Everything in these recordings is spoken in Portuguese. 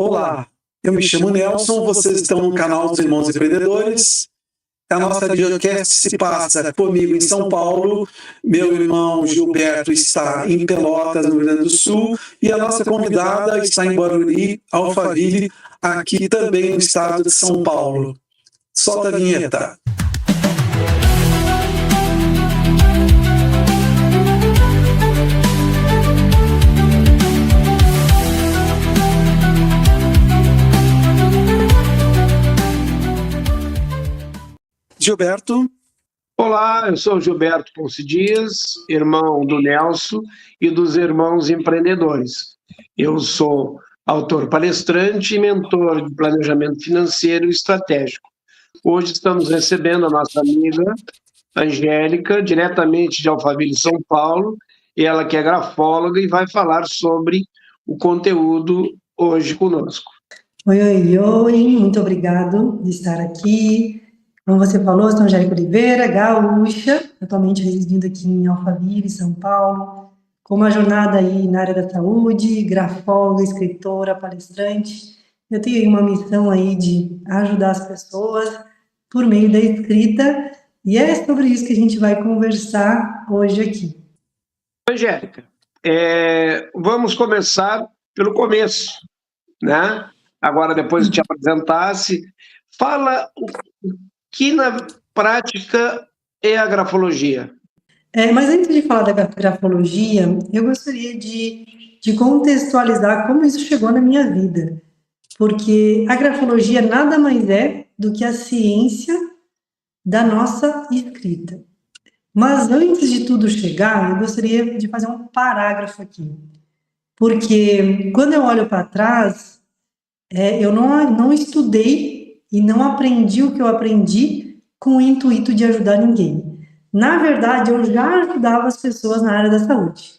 Olá, eu me chamo Nelson, vocês estão no canal dos Irmãos Empreendedores. A nossa videocast se passa comigo em São Paulo, meu irmão Gilberto está em Pelotas, no Rio Grande do Sul, e a nossa convidada está em Barueri, Alphaville, aqui também no estado de São Paulo. Solta a vinheta. Gilberto. Olá, eu sou Gilberto Ponce Dias, irmão do Nelson e dos Irmãos Empreendedores. Eu sou autor palestrante e mentor de planejamento financeiro e estratégico. Hoje estamos recebendo a nossa amiga Angélica, diretamente de Alphaville, São Paulo, ela que é grafóloga e vai falar sobre o conteúdo hoje conosco. Oi, muito obrigado de estar aqui. Como você falou, eu sou Angélica Oliveira, gaúcha, atualmente residindo aqui em Alphaville, São Paulo, com uma jornada aí na área da saúde, grafóloga, escritora, palestrante. Eu tenho uma missão aí de ajudar as pessoas por meio da escrita, e é sobre isso que a gente vai conversar hoje aqui. Angélica, vamos começar pelo começo, né? Agora, depois de te apresentasse, fala o que na prática é a grafologia. Mas antes de falar da grafologia, eu gostaria de contextualizar como isso chegou na minha vida, porque a grafologia nada mais é do que a ciência da nossa escrita. Mas antes de tudo chegar, eu gostaria de fazer um parágrafo aqui, porque quando eu olho para trás, eu não estudei e não aprendi o que eu aprendi com o intuito de ajudar ninguém. Na verdade, eu já ajudava as pessoas na área da saúde.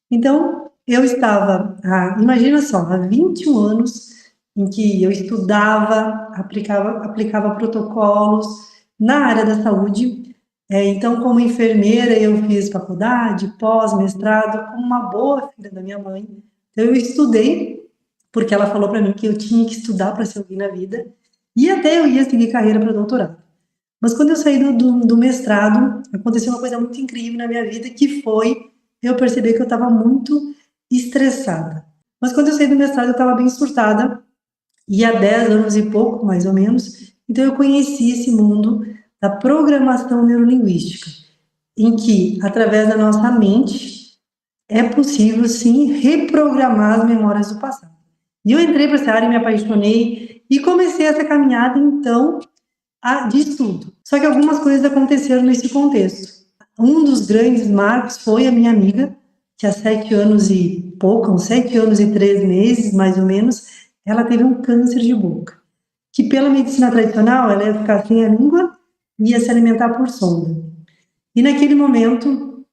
Então, eu estava, imagina só, há 21 anos em que eu estudava, aplicava protocolos na área da saúde. Então, como enfermeira, eu fiz faculdade, pós-mestrado, como uma boa filha da minha mãe. Então, eu estudei, porque ela falou para mim que eu tinha que estudar para ser alguém na vida, e até eu ia seguir carreira para doutorado. Mas quando eu saí do mestrado, aconteceu uma coisa muito incrível na minha vida, que foi eu perceber que eu estava muito estressada. Mas quando eu saí do mestrado, eu estava bem surtada, e há 10 anos e pouco, mais ou menos, então eu conheci esse mundo da programação neurolinguística, em que, através da nossa mente, é possível, sim, reprogramar as memórias do passado. E eu entrei para essa área e me apaixonei, e comecei essa caminhada, então, de estudo. Só que algumas coisas aconteceram nesse contexto. Um dos grandes marcos foi a minha amiga, que há 7 anos e pouco, uns 7 anos e 3 meses, mais ou menos, ela teve um câncer de boca, que pela medicina tradicional, ela ia ficar sem a língua e ia se alimentar por sonda. E naquele momento,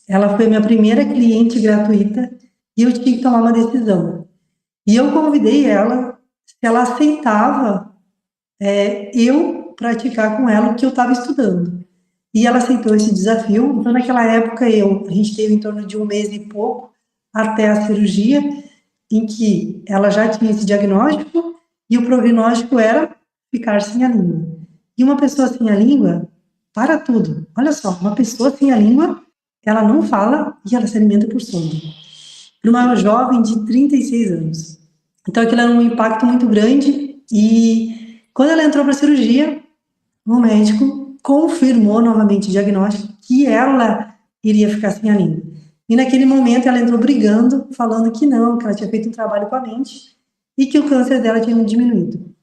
ela foi a minha primeira cliente gratuita e eu tinha que tomar uma decisão. E eu convidei ela, se ela aceitava eu praticar com ela o que eu estava estudando. E ela aceitou esse desafio. Então, naquela época, a gente teve em torno de 1 mês e pouco até a cirurgia, em que ela já tinha esse diagnóstico e o prognóstico era ficar sem a língua. E uma pessoa sem a língua, para tudo. Olha só, uma pessoa sem a língua, ela não fala e ela se alimenta por sonda. Para uma jovem de 36 anos. Então, aquilo era um impacto muito grande e quando ela entrou para a cirurgia, o médico confirmou novamente o diagnóstico que ela iria ficar sem a língua. E naquele momento ela entrou brigando, falando que não, que ela tinha feito um trabalho com a mente e que o câncer dela tinha diminuído.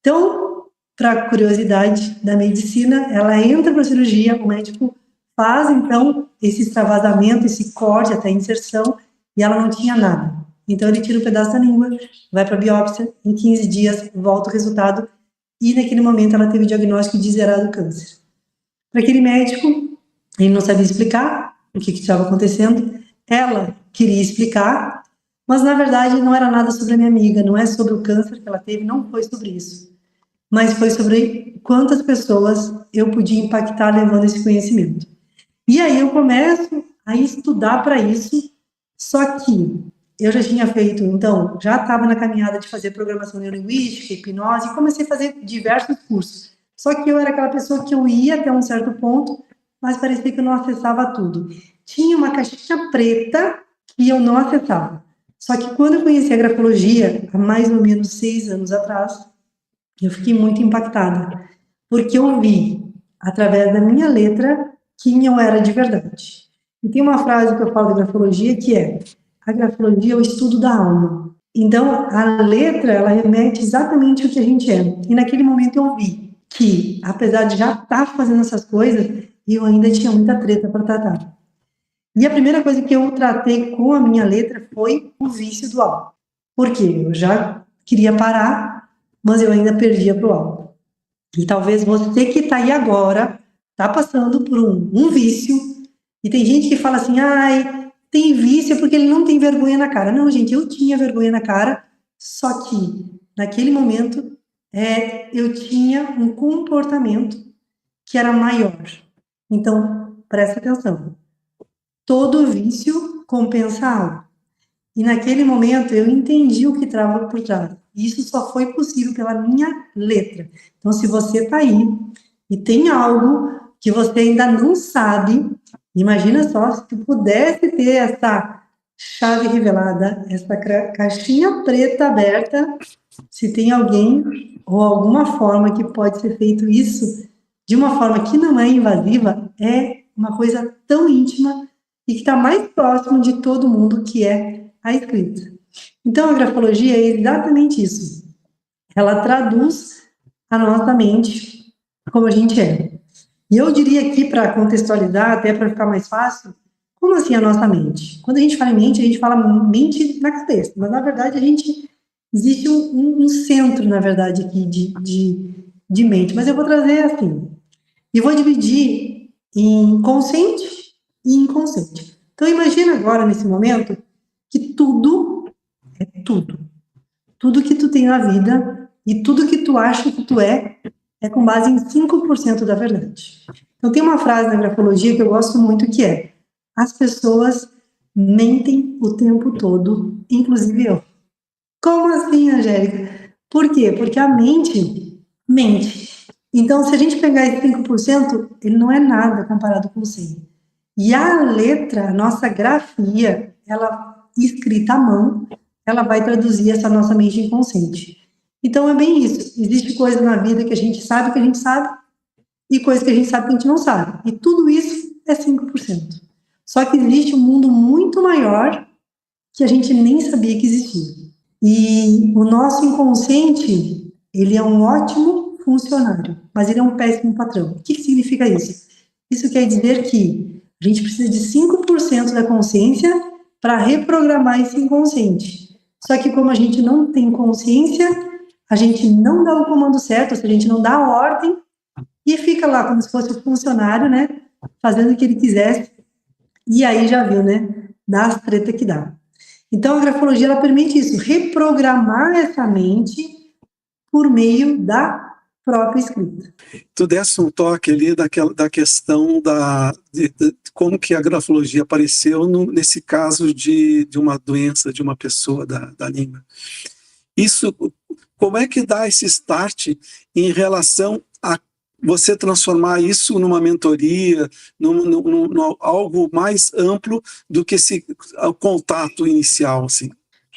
Então, para curiosidade da medicina, ela entra para a cirurgia, o médico faz então esse extravasamento, esse corte até a inserção, e ela não tinha nada. Então ele tira um pedaço da língua, vai para a biópsia, em 15 dias volta o resultado, e naquele momento ela teve o diagnóstico de zerado câncer. Para aquele médico, ele não sabia explicar o que estava acontecendo, ela queria explicar, mas na verdade não era nada sobre a minha amiga, não é sobre o câncer que ela teve, não foi sobre isso, mas foi sobre quantas pessoas eu podia impactar levando esse conhecimento. E aí eu começo a estudar para isso, só que eu já tinha feito, então, já estava na caminhada de fazer programação neurolinguística, hipnose, e comecei a fazer diversos cursos. Só que eu era aquela pessoa que eu ia até um certo ponto, mas parecia que eu não acessava tudo. Tinha uma caixinha preta que eu não acessava. Só que quando eu conheci a grafologia, há mais ou menos 6 anos atrás, eu fiquei muito impactada, porque eu vi, através da minha letra, quem eu era de verdade. E tem uma frase que eu falo da grafologia que é: a grafologia é o estudo da alma. Então, a letra, ela remete exatamente ao que a gente é. E naquele momento eu vi que, apesar de já estar fazendo essas coisas, eu ainda tinha muita treta para tratar. E a primeira coisa que eu tratei com a minha letra foi o vício do álcool. Por quê? Eu já queria parar, mas eu ainda perdia para o álcool. E talvez você que está aí agora, está passando por um vício, e tem gente que fala assim, ai, tem vício porque ele não tem vergonha na cara. Não, gente, eu tinha vergonha na cara, só que naquele momento eu tinha um comportamento que era maior. Então, presta atenção. Todo vício compensa algo. E naquele momento eu entendi o que estava por trás. Isso só foi possível pela minha letra. Então, se você está aí e tem algo que você ainda não sabe, imagina só se tu pudesse ter essa chave revelada, essa caixinha preta aberta, se tem alguém ou alguma forma que pode ser feito isso de uma forma que não é invasiva, é uma coisa tão íntima e que está mais próximo de todo mundo, que é a escrita. Então, a grafologia é exatamente isso. Ela traduz a nossa mente como a gente é. E eu diria aqui, para contextualizar, até para ficar mais fácil, como assim a nossa mente? Quando a gente fala em mente, a gente fala mente na cabeça, mas na verdade existe um centro, na verdade, aqui de mente. Mas eu vou trazer assim, e vou dividir em consciente e inconsciente. Então, imagina agora, nesse momento, que tudo é tudo. Tudo que tu tem na vida e tudo que tu acha que tu é com base em 5% da verdade. Então, tem uma frase na grafologia que eu gosto muito, que é: as pessoas mentem o tempo todo, inclusive eu. Como assim, Angélica? Por quê? Porque a mente mente. Então, se a gente pegar esse 5%, ele não é nada comparado com o 100%. E a letra, a nossa grafia, ela escrita à mão, ela vai traduzir essa nossa mente inconsciente. Então, é bem isso. Existe coisa na vida que a gente sabe, e coisa que a gente sabe que a gente não sabe. E tudo isso é 5%. Só que existe um mundo muito maior que a gente nem sabia que existia. E o nosso inconsciente, ele é um ótimo funcionário, mas ele é um péssimo patrão. O que significa isso? Isso quer dizer que a gente precisa de 5% da consciência para reprogramar esse inconsciente. Só que como a gente não tem consciência, a gente não dá o comando certo, ou seja, a gente não dá a ordem e fica lá como se fosse o funcionário, né, fazendo o que ele quisesse. E aí já viu, né, dá as treta que dá. Então, a grafologia, ela permite isso, reprogramar essa mente por meio da própria escrita. Tu desse um toque ali da questão de como que a grafologia apareceu nesse caso de uma doença de uma pessoa da língua. Isso, como é que dá esse start em relação a você transformar isso numa mentoria, num algo mais amplo do que esse contato inicial, assim?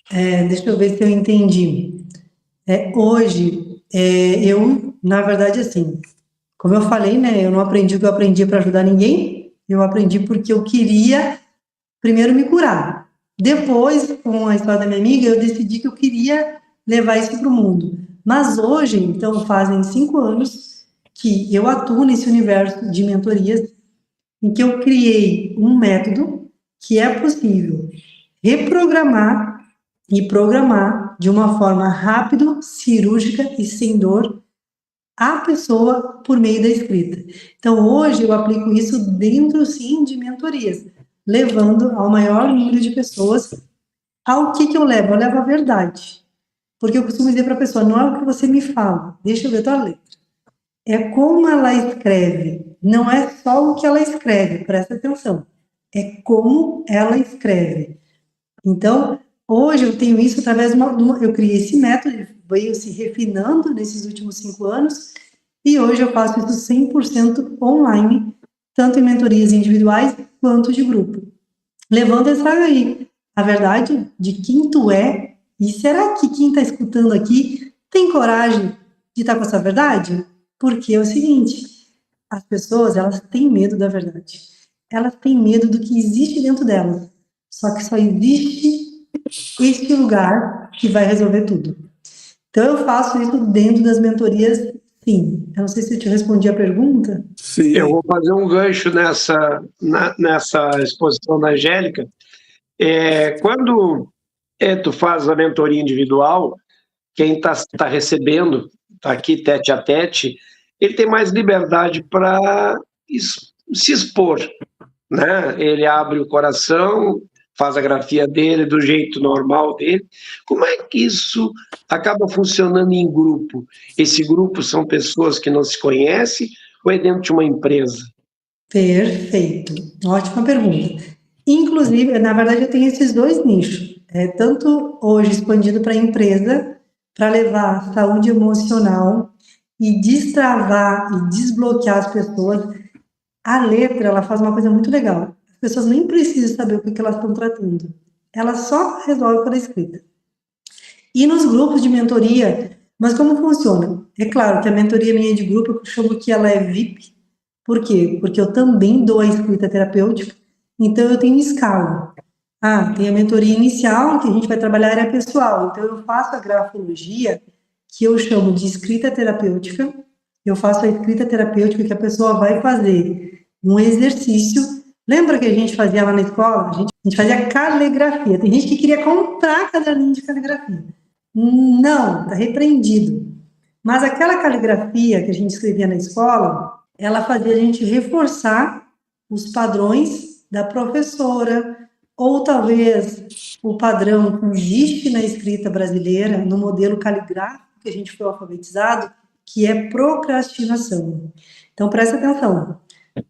Deixa eu ver se eu entendi. Hoje, eu, na verdade, assim, como eu falei, né, eu não aprendi o que eu aprendi para ajudar ninguém, eu aprendi porque eu queria, primeiro, me curar. Depois, com a história da minha amiga, eu decidi que eu queria levar isso para o mundo. Mas hoje, então, fazem 5 anos que eu atuo nesse universo de mentorias, em que eu criei um método que é possível reprogramar e programar de uma forma rápida, cirúrgica e sem dor a pessoa por meio da escrita. Então, hoje eu aplico isso dentro, sim, de mentorias, levando ao maior número de pessoas. Ao que eu levo? Eu levo a verdade. Porque eu costumo dizer para a pessoa, não é o que você me fala, deixa eu ver a tua letra. É como ela escreve, não é só o que ela escreve, presta atenção. É como ela escreve. Então, Hoje eu tenho isso através eu criei esse método, ele veio se refinando nesses últimos 5 anos, e hoje eu faço isso 100% online, tanto em mentorias individuais quanto de grupo. Levando essa aí, a verdade de quem tu é, e será que quem está escutando aqui tem coragem de estar com essa verdade? Porque é o seguinte, as pessoas, elas têm medo da verdade. Elas têm medo do que existe dentro delas. Só que só existe este lugar que vai resolver tudo. Então, eu faço isso dentro das mentorias, sim. Eu não sei se eu te respondi a pergunta. Sim. Eu vou fazer um gancho nessa exposição da Angélica. Quando tu faz a mentoria individual, quem está recebendo, está aqui tete a tete, ele tem mais liberdade para se expor, né? Ele abre o coração, faz a grafia dele do jeito normal dele. Como é que isso acaba funcionando em grupo? Esse grupo são pessoas que não se conhecem ou é dentro de uma empresa? Perfeito. Ótima pergunta. Inclusive, na verdade, eu tenho esses dois nichos. Tanto hoje expandido para a empresa, para levar saúde emocional e destravar e desbloquear as pessoas. A letra, ela faz uma coisa muito legal. As pessoas nem precisam saber o que elas estão tratando. Ela só resolve pela escrita. E nos grupos de mentoria, mas como funciona? É claro que a mentoria minha de grupo, eu chamo que ela é VIP. Por quê? Porque eu também dou a escrita terapêutica, então eu tenho escala. Tem a mentoria inicial, que a gente vai trabalhar a área pessoal. Então eu faço a grafologia, que eu chamo de escrita terapêutica. Eu faço a escrita terapêutica que a pessoa vai fazer um exercício. Lembra que a gente fazia lá na escola? A gente fazia caligrafia. Tem gente que queria comprar caderninho de caligrafia. Não, está repreendido. Mas aquela caligrafia que a gente escrevia na escola, ela fazia a gente reforçar os padrões da professora, ou talvez o padrão que existe na escrita brasileira, no modelo caligráfico que a gente foi alfabetizado, que é procrastinação. Então, presta atenção.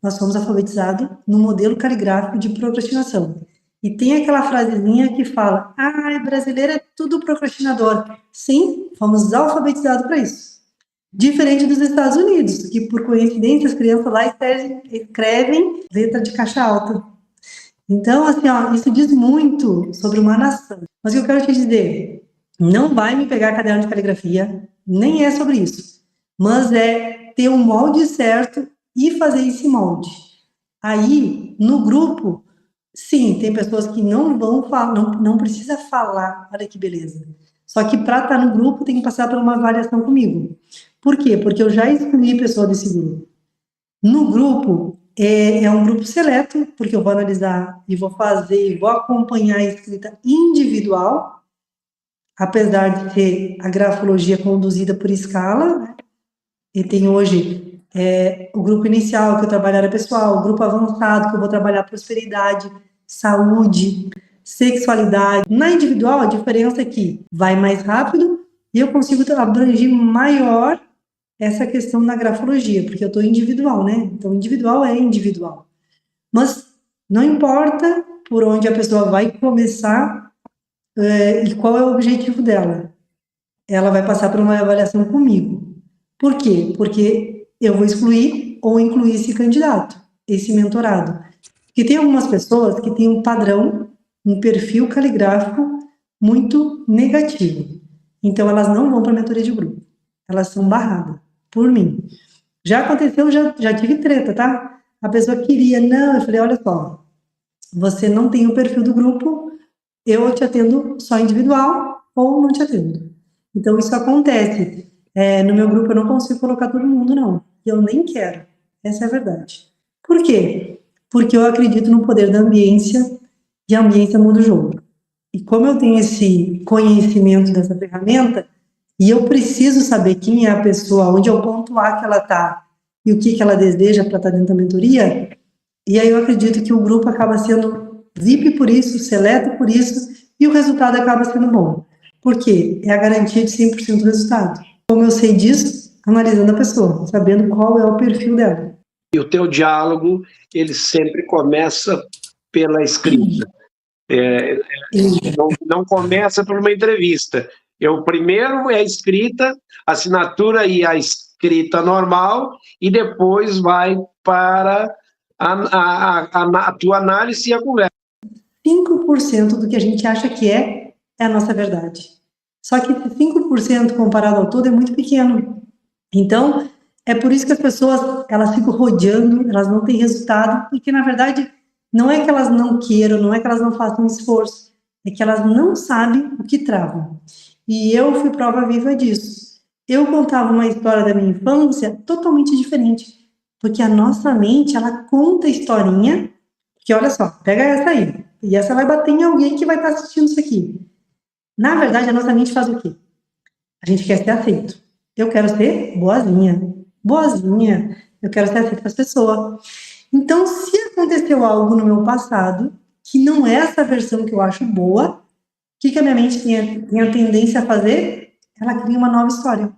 Nós fomos alfabetizados no modelo caligráfico de procrastinação. E tem aquela frasezinha que fala, brasileiro é tudo procrastinador. Sim, fomos alfabetizados para isso. Diferente dos Estados Unidos, que por coincidência as crianças lá escrevem letra de caixa alta. Então, assim, isso diz muito sobre uma nação. Mas o que eu quero te dizer, não vai me pegar caderno de caligrafia, nem é sobre isso. Mas é ter um molde certo e fazer esse molde. Aí, no grupo, sim, tem pessoas que não vão falar, não precisa falar, olha que beleza. Só que para estar no grupo tem que passar por uma avaliação comigo. Por quê? Porque eu já excluí pessoa desse grupo. No grupo, é um grupo seleto, porque eu vou analisar e vou fazer, e vou acompanhar a escrita individual, apesar de ter a grafologia conduzida por escala, né? E tem hoje o grupo inicial, que eu trabalho área pessoal, o grupo avançado, que eu vou trabalhar prosperidade, saúde, sexualidade. Na individual, a diferença é que vai mais rápido e eu consigo abranger maior essa questão na grafologia, porque eu estou individual, né? Então, individual é individual. Mas não importa por onde a pessoa vai começar e qual é o objetivo dela. Ela vai passar por uma avaliação comigo. Por quê? Porque eu vou excluir ou incluir esse candidato, esse mentorado. Porque tem algumas pessoas que têm um padrão, um perfil caligráfico muito negativo. Então, elas não vão para a mentoria de grupo. Elas são barradas por mim. Já aconteceu, já tive treta, tá? A pessoa queria, não, eu falei, olha só, você não tem o perfil do grupo, eu te atendo só individual ou não te atendo. Então, isso acontece. No meu grupo eu não consigo colocar todo mundo, não. Eu nem quero. Essa é a verdade. Por quê? Porque eu acredito no poder da ambiência e a ambiência muda o jogo. E como eu tenho esse conhecimento dessa ferramenta, e eu preciso saber quem é a pessoa, onde é o ponto A que ela está e o que ela deseja para estar dentro da mentoria, e aí eu acredito que o grupo acaba sendo VIP por isso, seleto por isso, e o resultado acaba sendo bom. Por quê? É a garantia de 100% do resultado. Como eu sei disso? Analisando a pessoa, sabendo qual é o perfil dela. E o teu diálogo, ele sempre começa pela escrita. Não começa por uma entrevista. Primeiro é a escrita, a assinatura e a escrita normal, e depois vai para a tua análise e a conversa. 5% do que a gente acha que é a nossa verdade. Só que esse 5% comparado ao todo é muito pequeno. Então, é por isso que as pessoas, elas ficam rodeando, elas não têm resultado, porque, na verdade, não é que elas não queiram, não é que elas não façam esforço, é que elas não sabem o que travam. E eu fui prova viva disso. Eu contava uma história da minha infância totalmente diferente, porque a nossa mente, ela conta a historinha, que olha só, pega essa aí, e essa vai bater em alguém que vai estar assistindo isso aqui. Na verdade, a nossa mente faz o quê? A gente quer ser aceito. Eu quero ser boazinha, eu quero ser aceito pelas pessoas. Então, se aconteceu algo no meu passado, que não é essa versão que eu acho boa, o que a minha mente tem a tendência a fazer? Ela cria uma nova história.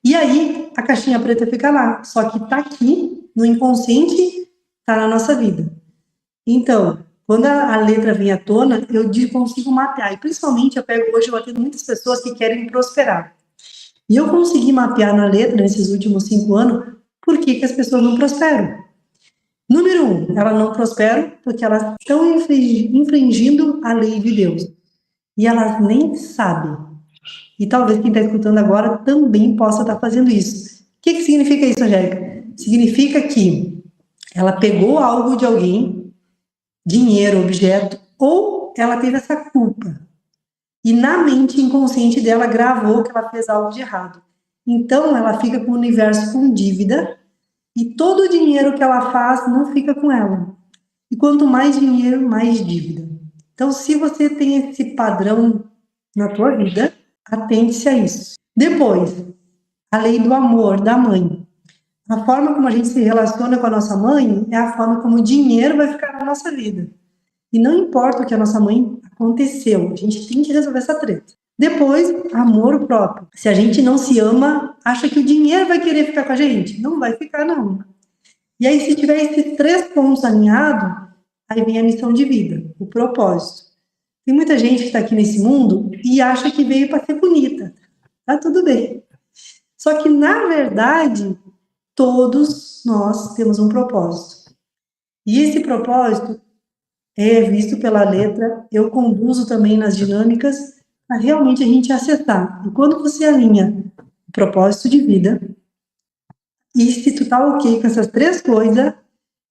E aí, a caixinha preta fica lá, só que tá aqui, no inconsciente, tá na nossa vida. Então, quando a letra vem à tona, eu consigo mapear. E principalmente, eu atendo muitas pessoas que querem prosperar. E eu consegui mapear na letra, nesses últimos 5 anos, por que as pessoas não prosperam. Número 1, elas não prosperam porque elas estão infringindo a lei de Deus. E elas nem sabem. E talvez quem está escutando agora também possa estar fazendo isso. O que significa isso, Angélica? Significa que ela pegou algo de alguém, dinheiro, objeto, ou ela teve essa culpa. E na mente inconsciente dela gravou que ela fez algo de errado. Então ela fica com o universo com dívida e todo o dinheiro que ela faz não fica com ela. E quanto mais dinheiro, mais dívida. Então, se você tem esse padrão na tua vida, atente-se a isso. Depois, a lei do amor da mãe. A forma como a gente se relaciona com a nossa mãe é a forma como o dinheiro vai ficar na nossa vida. E não importa o que a nossa mãe aconteceu, a gente tem que resolver essa treta. Depois, amor próprio. Se a gente não se ama, acha que o dinheiro vai querer ficar com a gente? Não vai ficar, não. E aí, se tiver esses 3 pontos alinhados, aí vem a missão de vida, o propósito. Tem muita gente que está aqui nesse mundo e acha que veio para ser bonita. Tá tudo bem. Só que, na verdade, todos nós temos um propósito. E esse propósito é visto pela letra, eu conduzo também nas dinâmicas para realmente a gente acessar. E quando você alinha o propósito de vida, e se tu tá ok com essas 3 coisas,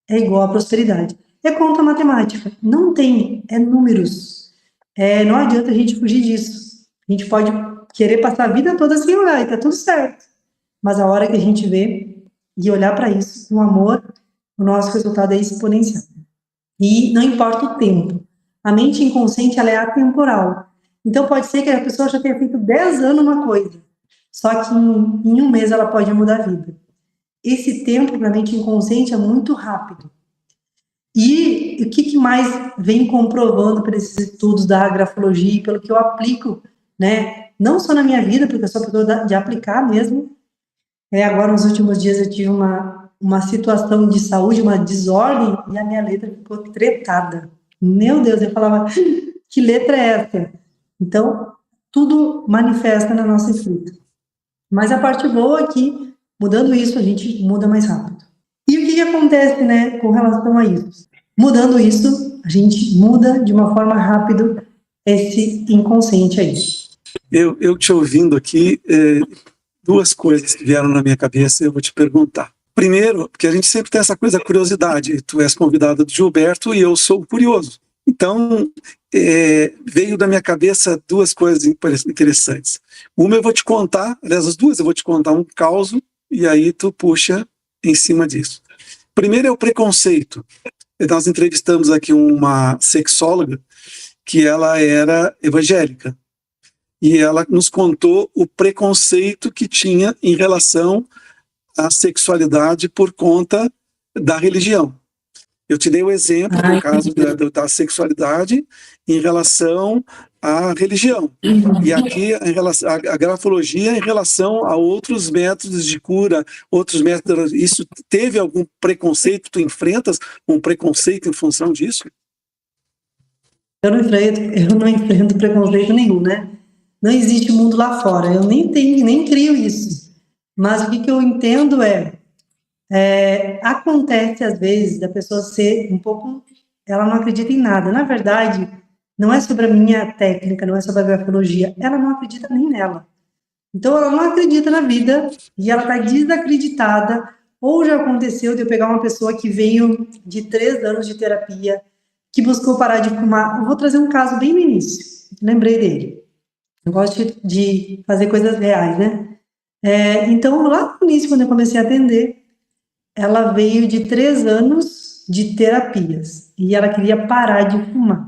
é igual a prosperidade. É conta matemática, não tem, é números. Não adianta a gente fugir disso. A gente pode querer passar a vida toda sem olhar, e tá tudo certo. Mas a hora que a gente vê e olhar para isso, no amor, o nosso resultado é exponencial. E não importa o tempo. A mente inconsciente, ela é atemporal. Então, pode ser que a pessoa já tenha feito 10 anos uma coisa, só que em 1 mês ela pode mudar a vida. Esse tempo, para a mente inconsciente, é muito rápido. E o que mais vem comprovando por esses estudos da grafologia e pelo que eu aplico, né? Não só na minha vida, porque eu sou pessoa de aplicar mesmo. Agora, nos últimos dias, eu tive uma situação de saúde, uma desordem, e a minha letra ficou tretada. Meu Deus, eu falava, que letra é essa? Então, tudo manifesta na nossa escrita. Mas a parte boa é que, mudando isso, a gente muda mais rápido. E o que acontece, né, com relação a isso? Mudando isso, a gente muda de uma forma rápida esse inconsciente aí. Eu te ouvindo aqui, 2 coisas que vieram na minha cabeça, eu vou te perguntar. Primeiro, porque a gente sempre tem essa coisa, a curiosidade. Tu és convidado do Gilberto e eu sou curioso. Então, veio da minha cabeça 2 coisas interessantes. Uma eu vou te contar, aliás, as 2 eu vou te contar um caos, e aí tu puxa em cima disso. Primeiro é o preconceito. Nós entrevistamos aqui uma sexóloga que ela era evangélica. E ela nos contou o preconceito que tinha em relação à sexualidade por conta da religião. Eu te dei o exemplo no caso da sexualidade em relação à religião. E aqui a grafologia em relação a outros métodos de cura, outros métodos. Isso teve algum preconceito? Tu enfrentas um preconceito em função disso? Eu não enfrento preconceito nenhum, né? Não existe mundo lá fora, eu nem crio isso. Mas o que eu entendo acontece às vezes da pessoa ser um pouco, ela não acredita em nada. Na verdade, não é sobre a minha técnica, não é sobre a grafologia, ela não acredita nem nela. Então ela não acredita na vida e ela está desacreditada. Ou já aconteceu de eu pegar uma pessoa que veio de 3 anos de terapia, que buscou parar de fumar. Eu vou trazer um caso bem no início, lembrei dele. Eu gosto de fazer coisas reais, né? Então, lá no início, quando eu comecei a atender, ela veio de 3 anos de terapias e ela queria parar de fumar.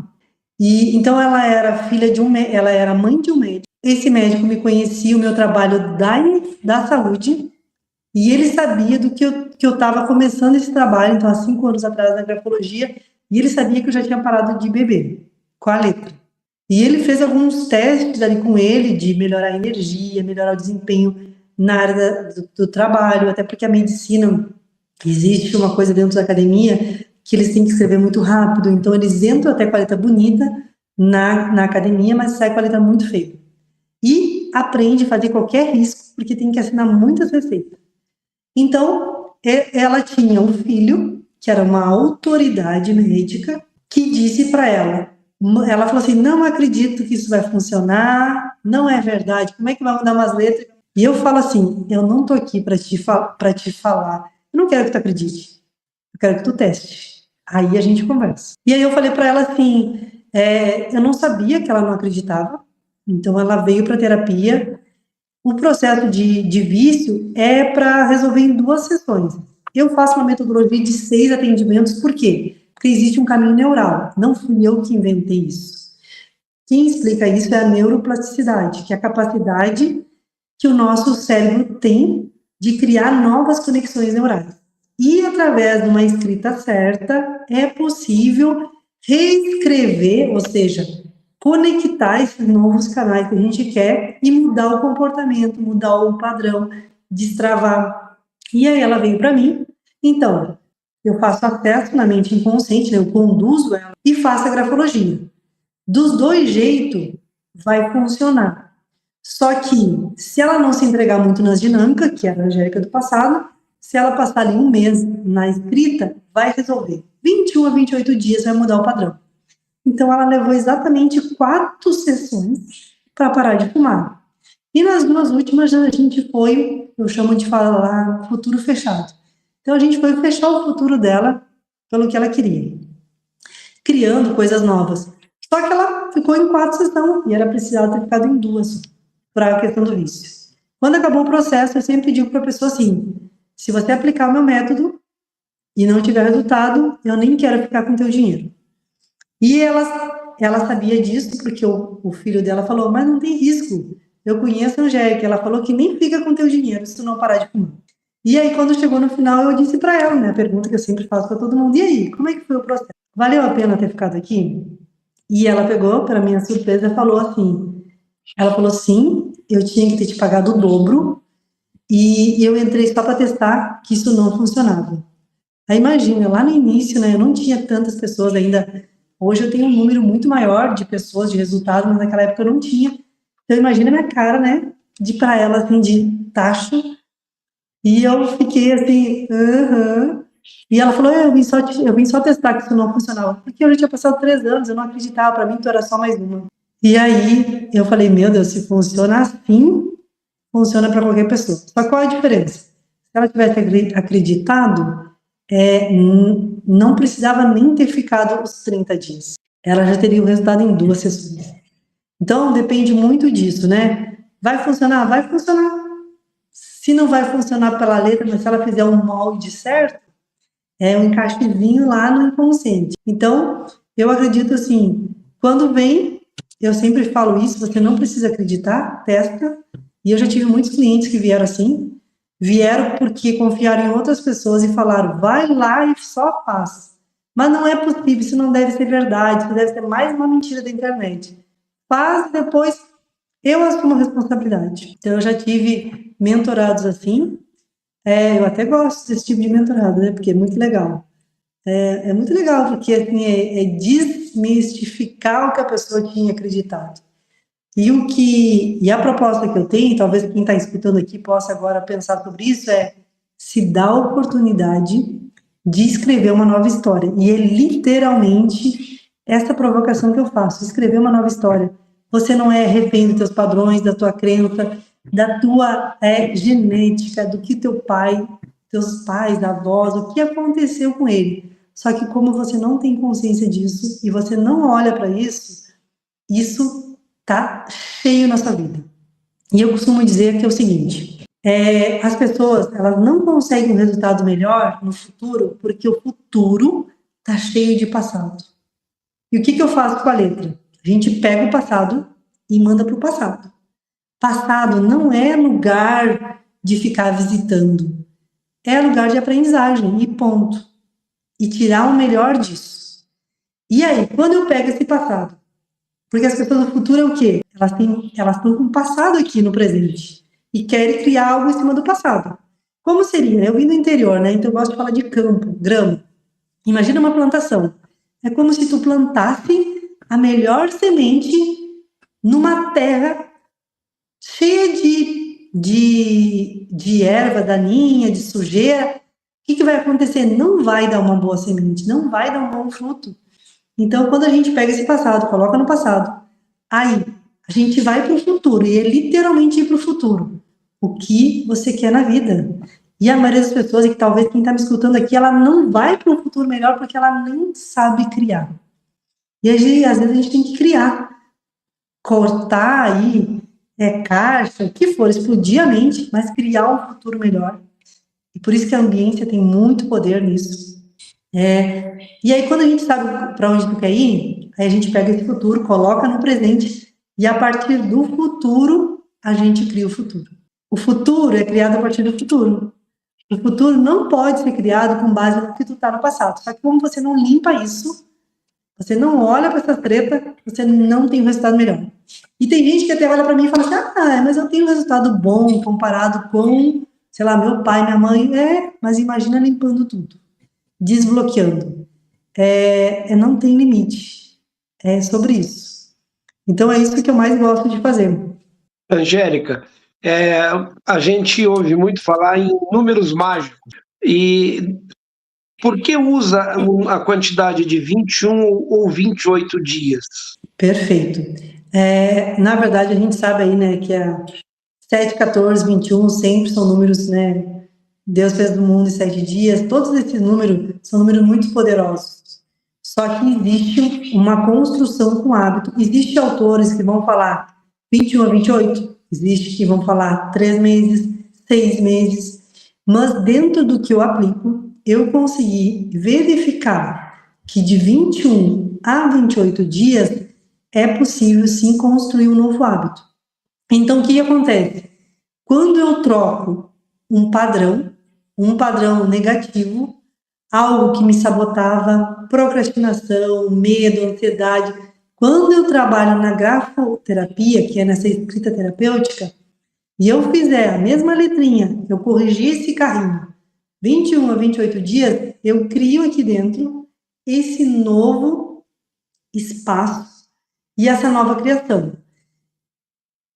E então ela era ela era mãe de um médico. Esse médico me conhecia o meu trabalho da saúde e ele sabia do que eu estava começando esse trabalho, então há 5 anos atrás na grafologia, e ele sabia que eu já tinha parado de beber com a letra. E ele fez alguns testes ali com ele de melhorar a energia, melhorar o desempenho na área do trabalho, até porque a medicina, existe uma coisa dentro da academia que eles têm que escrever muito rápido, então eles entram até com a letra bonita na academia, mas sai com a letra muito feia. E aprende a fazer qualquer risco, porque tem que assinar muitas receitas. Então, ela tinha um filho, que era uma autoridade médica, que disse para ela falou assim, não acredito que isso vai funcionar, não é verdade, como é que vai mudar umas letras? E eu falo assim, eu não tô aqui para te falar, eu não quero que tu acredite, eu quero que tu teste. Aí a gente conversa. E aí eu falei para ela assim, eu não sabia que ela não acreditava, então ela veio para terapia. O processo de vício é para resolver em 2 sessões. Eu faço uma metodologia de 6 atendimentos, por quê? Porque existe um caminho neural, não fui eu que inventei isso. Quem explica isso é a neuroplasticidade, que é a capacidade que o nosso cérebro tem de criar novas conexões neurais. E através de uma escrita certa, é possível reescrever, ou seja, conectar esses novos canais que a gente quer e mudar o comportamento, mudar o padrão, destravar. E aí ela veio para mim, então, eu faço acesso na mente inconsciente, né, eu conduzo ela e faço a grafologia. Dos 2 jeitos vai funcionar. Só que, se ela não se entregar muito nas dinâmicas, que era a Angélica do passado, se ela passar ali 1 mês na escrita, vai resolver. 21 a 28 dias vai mudar o padrão. Então, ela levou exatamente 4 sessões para parar de fumar. E nas 2 últimas, a gente foi, eu chamo de falar, futuro fechado. Então, a gente foi fechar o futuro dela pelo que ela queria, criando coisas novas. Só que ela ficou em 4 sessões e era precisava ter ficado em 2 para a questão do vício. Quando acabou o processo, eu sempre digo para a pessoa assim, se você aplicar o meu método e não tiver resultado, eu nem quero ficar com o teu dinheiro. E ela sabia disso, porque o filho dela falou, mas não tem risco. Eu conheço a Angélica, ela falou que nem fica com o teu dinheiro se tu não parar de fumar. E aí, quando chegou no final, eu disse para ela, né, a pergunta que eu sempre faço para todo mundo, e aí, como é que foi o processo? Valeu a pena ter ficado aqui? E ela pegou, para minha surpresa, falou assim, ela falou, sim, eu tinha que ter te pagado o dobro, e eu entrei só para testar que isso não funcionava. Aí imagina, lá no início, né, eu não tinha tantas pessoas ainda, hoje eu tenho um número muito maior de pessoas, de resultados, mas naquela época eu não tinha. Então imagina a minha cara, né, de para ela, assim, de tacho, e eu fiquei assim, E ela falou, eu vim só testar que isso não funcionava, porque eu já tinha passado 3 anos, eu não acreditava, para mim tu era só mais uma. E aí eu falei, meu Deus, se funciona assim, funciona para qualquer pessoa. Só qual a diferença? Se ela tivesse acreditado, não precisava nem ter ficado os 30 dias. Ela já teria o resultado em 2 sessões. Então, depende muito disso, né? Vai funcionar? Vai funcionar. Se não vai funcionar pela letra, mas se ela fizer um molde certo, é um encaixezinho lá no inconsciente. Então, eu acredito assim, quando vem, eu sempre falo isso, você não precisa acreditar, testa. E eu já tive muitos clientes que vieram assim, vieram porque confiaram em outras pessoas e falaram, vai lá e só faz. Mas não é possível, isso não deve ser verdade, isso deve ser mais uma mentira da internet. Faz e depois eu assumo a responsabilidade. Então, eu já tive mentorados assim, eu até gosto desse tipo de mentorado, né, porque é muito legal. É muito legal, porque assim, desmistificar o que a pessoa tinha acreditado. E a proposta que eu tenho, talvez quem está escutando aqui possa agora pensar sobre isso, é se dar a oportunidade de escrever uma nova história. E é literalmente essa provocação que eu faço, escrever uma nova história. Você não é refém dos teus padrões, da tua crença, da tua genética, do que teu pai, teus pais, avós, o que aconteceu com ele. Só que como você não tem consciência disso e você não olha para isso, isso tá cheio na sua vida. E eu costumo dizer que é o seguinte, as pessoas, elas não conseguem um resultado melhor no futuro porque o futuro tá cheio de passado. E o que eu faço com a letra? A gente pega o passado e manda para o passado. Passado não é lugar de ficar visitando, é lugar de aprendizagem, e ponto. E tirar o melhor disso. E aí, quando eu pego esse passado, porque as pessoas do futuro é o quê? Elas estão com o passado aqui no presente e querem criar algo em cima do passado. Como seria? Eu vim do interior, né? Então eu gosto de falar de campo, grama. Imagina uma plantação. É como se tu plantasse a melhor semente numa terra cheia de erva daninha, de sujeira. O que vai acontecer? Não vai dar uma boa semente, não vai dar um bom fruto. Então, quando a gente pega esse passado, coloca no passado, aí a gente vai para o futuro, e é literalmente ir para o futuro. O que você quer na vida. E a maioria das pessoas, e talvez quem está me escutando aqui, ela não vai para um futuro melhor porque ela nem sabe criar. E aí, às vezes a gente tem que criar, cortar aí, caixa, o que for, explodir a mente, mas criar um futuro melhor. E por isso que a ambiência tem muito poder nisso. E aí, quando a gente sabe para onde tu quer ir, aí a gente pega esse futuro, coloca no presente, e a partir do futuro, a gente cria o futuro. O futuro é criado a partir do futuro. O futuro não pode ser criado com base no que tu tá no passado. Só que como você não limpa isso, você não olha para essa treta, você não tem um resultado melhor. E tem gente que até olha para mim e fala assim, mas eu tenho um resultado bom comparado com, sei lá, meu pai, minha mãe. Mas imagina limpando tudo, desbloqueando. Não tem limite. É sobre isso. Então é isso que eu mais gosto de fazer. Angélica, a gente ouve muito falar em números mágicos. E por que usa a quantidade de 21 ou 28 dias? Perfeito. Na verdade, a gente sabe aí, né, que 7, 14, 21 sempre são números, né? Deus fez do mundo em 7 dias. Todos esses números são números muito poderosos. Só que existe uma construção com hábito. Existem autores que vão falar 21 a 28. Existe que vão falar 3 meses, 6 meses. Mas dentro do que eu aplico, eu consegui verificar que de 21 a 28 dias é possível sim construir um novo hábito. Então o que acontece? Quando eu troco um padrão negativo, algo que me sabotava, procrastinação, medo, ansiedade, quando eu trabalho na grafoterapia, que é nessa escrita terapêutica, e eu fizer a mesma letrinha, eu corrigir esse carrinho, 21 a 28 dias, eu crio aqui dentro esse novo espaço e essa nova criação.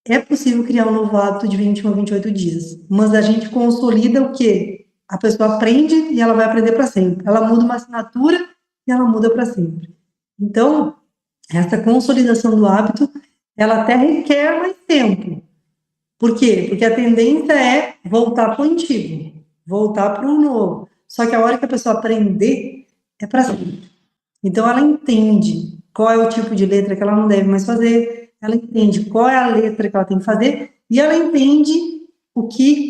É possível criar um novo hábito de 21 a 28 dias, mas a gente consolida o quê? A pessoa aprende e ela vai aprender para sempre. Ela muda uma assinatura e ela muda para sempre. Então, essa consolidação do hábito, ela até requer mais tempo. Por quê? Porque a tendência é voltar para o antigo, voltar para o novo. Só que a hora que a pessoa aprender, é para sempre. Então, ela entende qual é o tipo de letra que ela não deve mais fazer, ela entende qual é a letra que ela tem que fazer, e ela entende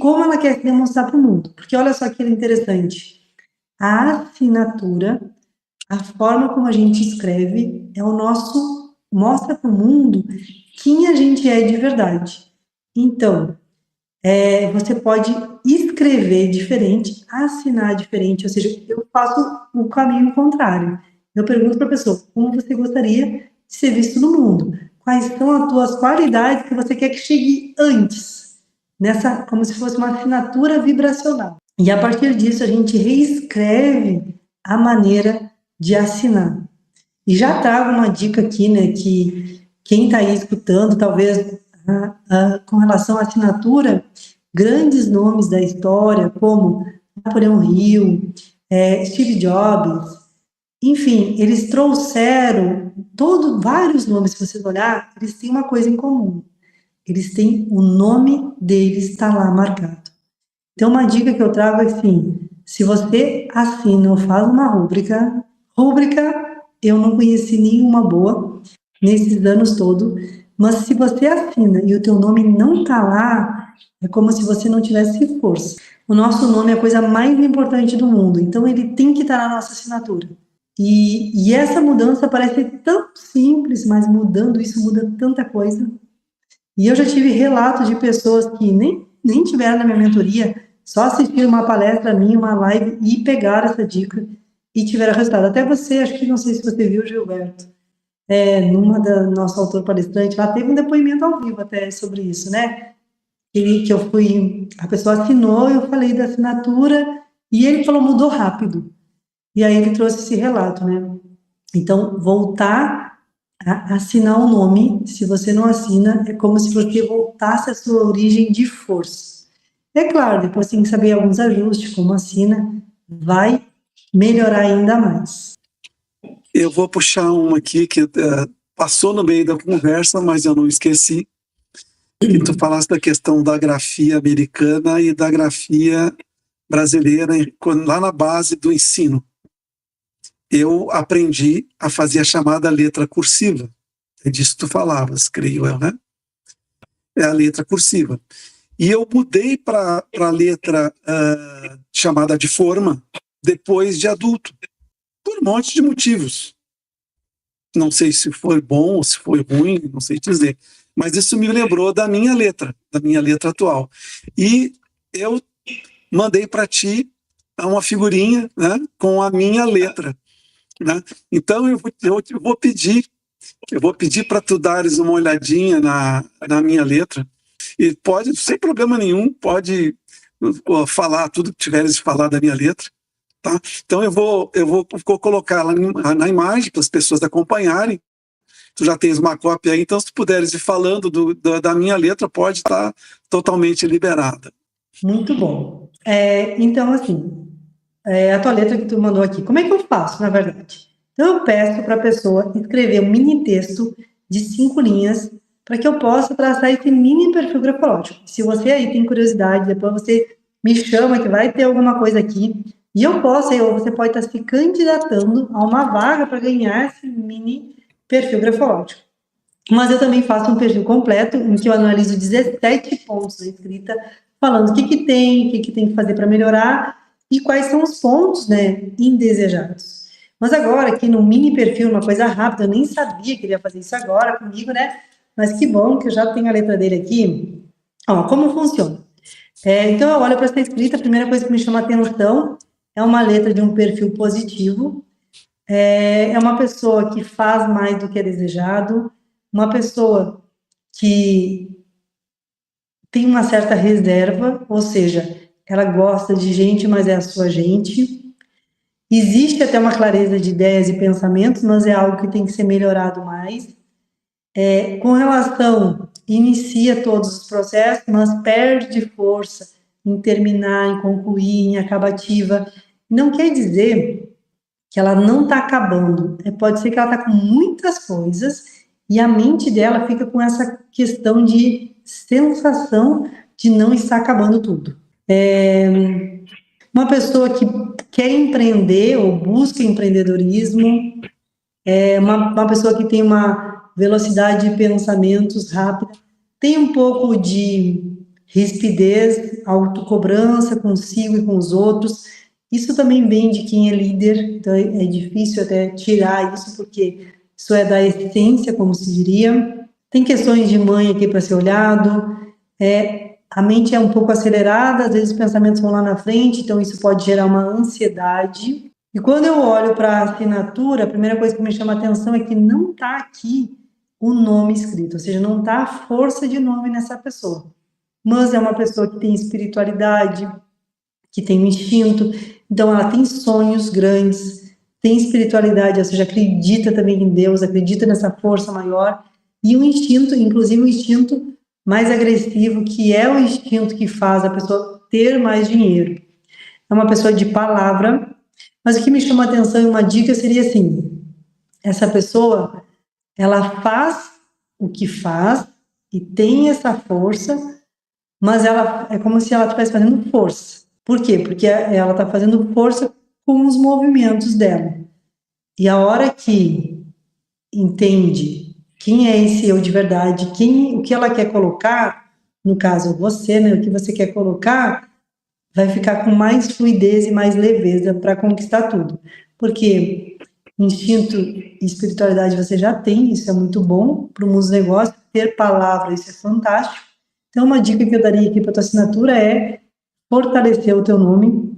como ela quer se demonstrar para o mundo. Porque olha só que interessante. A assinatura, a forma como a gente escreve, mostra para o mundo quem a gente é de verdade. Então, você pode escrever diferente, assinar diferente, ou seja, eu faço o caminho contrário. Eu pergunto para a pessoa, como você gostaria de ser visto no mundo? Quais são as tuas qualidades que você quer que chegue antes? Como se fosse uma assinatura vibracional. E a partir disso, a gente reescreve a maneira de assinar. E já trago uma dica aqui, né, que quem está aí escutando, talvez com relação à assinatura, grandes nomes da história, como Napoleão Hill, Steve Jobs, enfim, eles trouxeram vários nomes, se vocês olhar, eles têm uma coisa em comum. Eles têm o nome deles, está lá marcado. Então, uma dica que eu trago é assim, se você assina ou faz uma rúbrica, eu não conheci nenhuma boa nesses anos todos, mas se você assina e o teu nome não está lá, é como se você não tivesse força. O nosso nome é a coisa mais importante do mundo, então ele tem que estar na nossa assinatura. E essa mudança parece tão simples, mas mudando isso muda tanta coisa. E eu já tive relatos de pessoas que nem tiveram na minha mentoria, só assistiram uma palestra minha, uma live, e pegaram essa dica e tiveram resultado. Até você, acho que não sei se você viu, Gilberto, numa da nossa autor palestrante, lá teve um depoimento ao vivo até sobre isso, né? A pessoa assinou, eu falei da assinatura, e ele falou, mudou rápido. E aí ele trouxe esse relato, né? Então, voltar a assinar o nome, se você não assina, é como se você voltasse à sua origem de força. É claro, depois tem que saber alguns ajustes, como assina, vai melhorar ainda mais. Eu vou puxar uma aqui que passou no meio da conversa, mas eu não esqueci, que tu falaste da questão da grafia americana e da grafia brasileira, lá na base do ensino. Eu aprendi a fazer a chamada letra cursiva. É disso que tu falavas, creio eu, né? É a letra cursiva. E eu mudei para a letra chamada de forma depois de adulto, por um monte de motivos. Não sei se foi bom ou se foi ruim, não sei dizer. Mas isso me lembrou da minha letra atual. E eu mandei para ti uma figurinha, né, com a minha letra. Né? Então eu vou pedir para tu dares uma olhadinha na minha letra, e pode, sem problema nenhum, pode falar tudo que tiveres de falar da minha letra, tá? Então eu vou colocar ela na imagem para as pessoas acompanharem. Tu já tens uma cópia aí, então se tu puderes ir falando da minha letra, pode estar totalmente liberada. Muito bom. Então, assim, a tua letra que tu mandou aqui, como é que eu faço, na verdade? Então, eu peço para a pessoa escrever um mini texto de 5 linhas para que eu possa traçar esse mini perfil grafológico. Se você aí tem curiosidade, depois você me chama que vai ter alguma coisa aqui, e eu posso, ou você pode estar se candidatando a uma vaga para ganhar esse mini perfil grafológico. Mas eu também faço um perfil completo, em que eu analiso 17 pontos da escrita, falando o que tem que fazer para melhorar e quais são os pontos, né, indesejados. Mas agora, aqui no mini perfil, uma coisa rápida, eu nem sabia que ele ia fazer isso agora comigo, né? Mas que bom que eu já tenho a letra dele aqui. Ó, como funciona? Então, eu olho para essa escrita, a primeira coisa que me chama a atenção é uma letra de um perfil positivo, é uma pessoa que faz mais do que é desejado, uma pessoa que tem uma certa reserva, ou seja, ela gosta de gente, mas é a sua gente. Existe até uma clareza de ideias e pensamentos, mas é algo que tem que ser melhorado mais. Com relação, inicia todos os processos, mas perde força em terminar, em concluir, em acabativa. Não quer dizer que ela não está acabando. Pode ser que ela está com muitas coisas e a mente dela fica com essa questão de sensação de não estar acabando tudo. Uma pessoa que quer empreender ou busca empreendedorismo, uma pessoa que tem uma velocidade de pensamentos rápida, tem um pouco de rispidez, autocobrança consigo e com os outros. Isso também vem de quem é líder, então é difícil até tirar isso, porque isso é da essência, como se diria. Tem questões de mãe aqui para ser olhado, a mente é um pouco acelerada, às vezes os pensamentos vão lá na frente, então isso pode gerar uma ansiedade. E quando eu olho para a assinatura, a primeira coisa que me chama a atenção é que não está aqui o nome escrito, ou seja, não está a força de nome nessa pessoa. Mas é uma pessoa que tem espiritualidade, que tem um instinto, então ela tem sonhos grandes, tem espiritualidade, ou seja, acredita também em Deus, acredita nessa força maior, e um instinto, inclusive um instinto mais agressivo, que é o instinto que faz a pessoa ter mais dinheiro. É uma pessoa de palavra, mas o que me chama a atenção e uma dica seria assim, essa pessoa, ela faz o que faz e tem essa força, mas ela é como se ela estivesse fazendo força. Por quê? Porque ela está fazendo força com os movimentos dela. E a hora que entende quem é esse eu de verdade, o que ela quer colocar, no caso você, né, o que você quer colocar, vai ficar com mais fluidez e mais leveza para conquistar tudo. Porque instinto e espiritualidade você já tem, isso é muito bom para o mundo dos negócios, ter palavra, isso é fantástico. Então, uma dica que eu daria aqui para a tua assinatura é fortalecer o teu nome,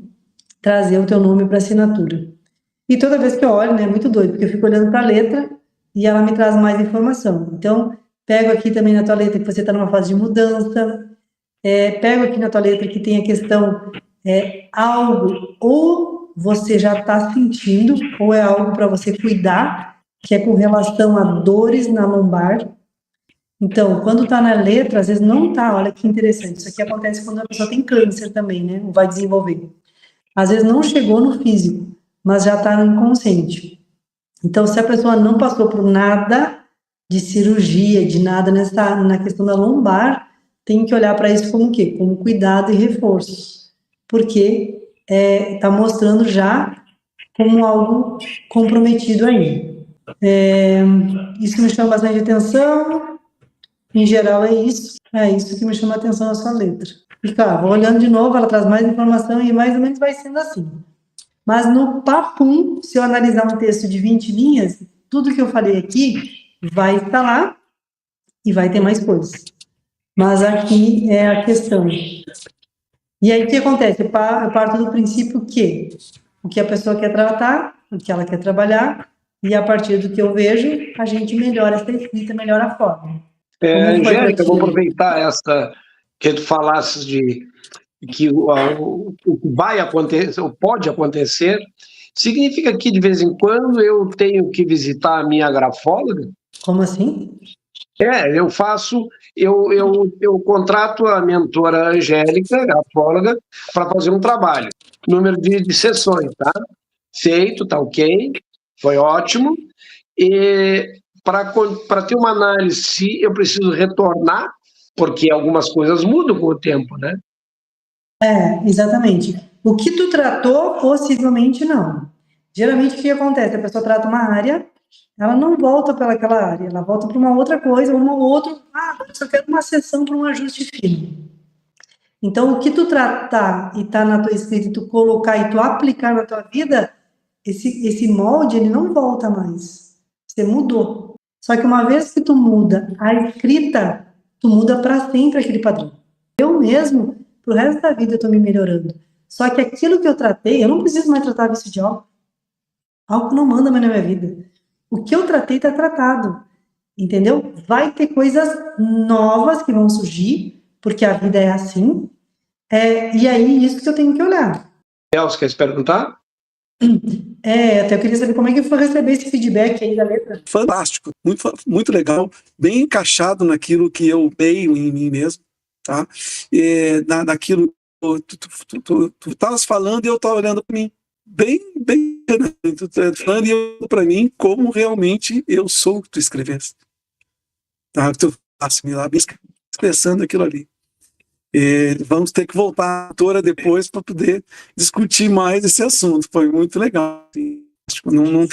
trazer o teu nome para a assinatura. E toda vez que eu olho, né, é muito doido, porque eu fico olhando para a letra e ela me traz mais informação. Então, pego aqui também na tua letra que você está numa fase de mudança, pego aqui na tua letra que tem a questão algo ou você já está sentindo, ou é algo para você cuidar, que é com relação a dores na lombar. Então, quando está na letra, às vezes não está, olha que interessante, isso aqui acontece quando a pessoa tem câncer também, né, ou vai desenvolver. Às vezes não chegou no físico, mas já está no inconsciente. Então, se a pessoa não passou por nada de cirurgia, de nada na questão da lombar, tem que olhar para isso como o quê? Como cuidado e reforço. Porque está mostrando já como algo comprometido aí. Isso me chama bastante atenção. Em geral, é isso que me chama a atenção na sua letra. E claro, vou olhando de novo, ela traz mais informação e mais ou menos vai sendo assim. Mas no papum, se eu analisar um texto de 20 linhas, tudo que eu falei aqui vai estar lá e vai ter mais coisas. Mas aqui é a questão. E aí o que acontece? Eu parto do princípio que o que a pessoa quer tratar, o que ela quer trabalhar, e a partir do que eu vejo, a gente melhora essa escrita, melhora a forma. Angélica, vou aproveitar essa que tu falasses de que o que vai acontecer, ou pode acontecer, significa que de vez em quando eu tenho que visitar a minha grafóloga? Como assim? Eu contrato a mentora Angélica, grafóloga, para fazer um trabalho. Número de sessões, tá? Feito, tá ok, foi ótimo. E para ter uma análise, se eu preciso retornar, porque algumas coisas mudam com o tempo, né? Exatamente. O que tu tratou, possivelmente não. Geralmente, o que acontece? A pessoa trata uma área, ela não volta para aquela área, ela volta para uma outra coisa, eu só quero uma sessão para um ajuste fino. Então, o que tu tratar e tá na tua escrita, e tu colocar e tu aplicar na tua vida, esse molde, ele não volta mais. Você mudou. Só que uma vez que tu muda a escrita, tu muda para sempre aquele padrão. Eu mesmo, pro resto da vida, eu tô me melhorando. Só que aquilo que eu tratei, eu não preciso mais tratar vício de álcool. Álcool não manda mais na minha vida. O que eu tratei tá tratado. Entendeu? Vai ter coisas novas que vão surgir, porque a vida é assim. E aí, isso que eu tenho que olhar. Elcio, quer se perguntar? Até eu queria saber como é que foi receber esse feedback aí da letra. Fantástico, muito legal, bem encaixado naquilo que eu leio em mim mesmo, tá? Naquilo tu estavas falando e eu estava olhando para mim, bem, né? Tu estás falando e eu para mim como realmente eu sou o que tu escreveste, tá? Tu me lá expressando aquilo ali. Vamos ter que voltar à autora depois para poder discutir mais esse assunto. Foi muito legal. Não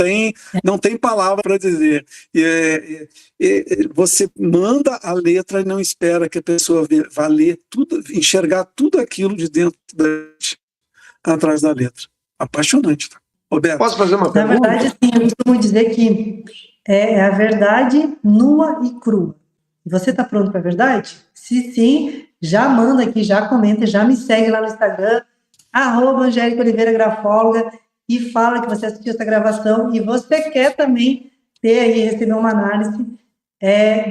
tem palavra para dizer. Você manda a letra e não espera que a pessoa vá ler tudo, enxergar tudo aquilo de dentro atrás da letra. Apaixonante. Tá? Roberto. Posso fazer uma pergunta? Na verdade, sim, eu costumo dizer que é a verdade nua e crua. Você está pronto para a verdade? Se sim, já manda aqui, já comenta, já me segue lá no Instagram, @Angélica Oliveira Grafóloga, e fala que você assistiu essa gravação e você quer também ter aí, receber uma análise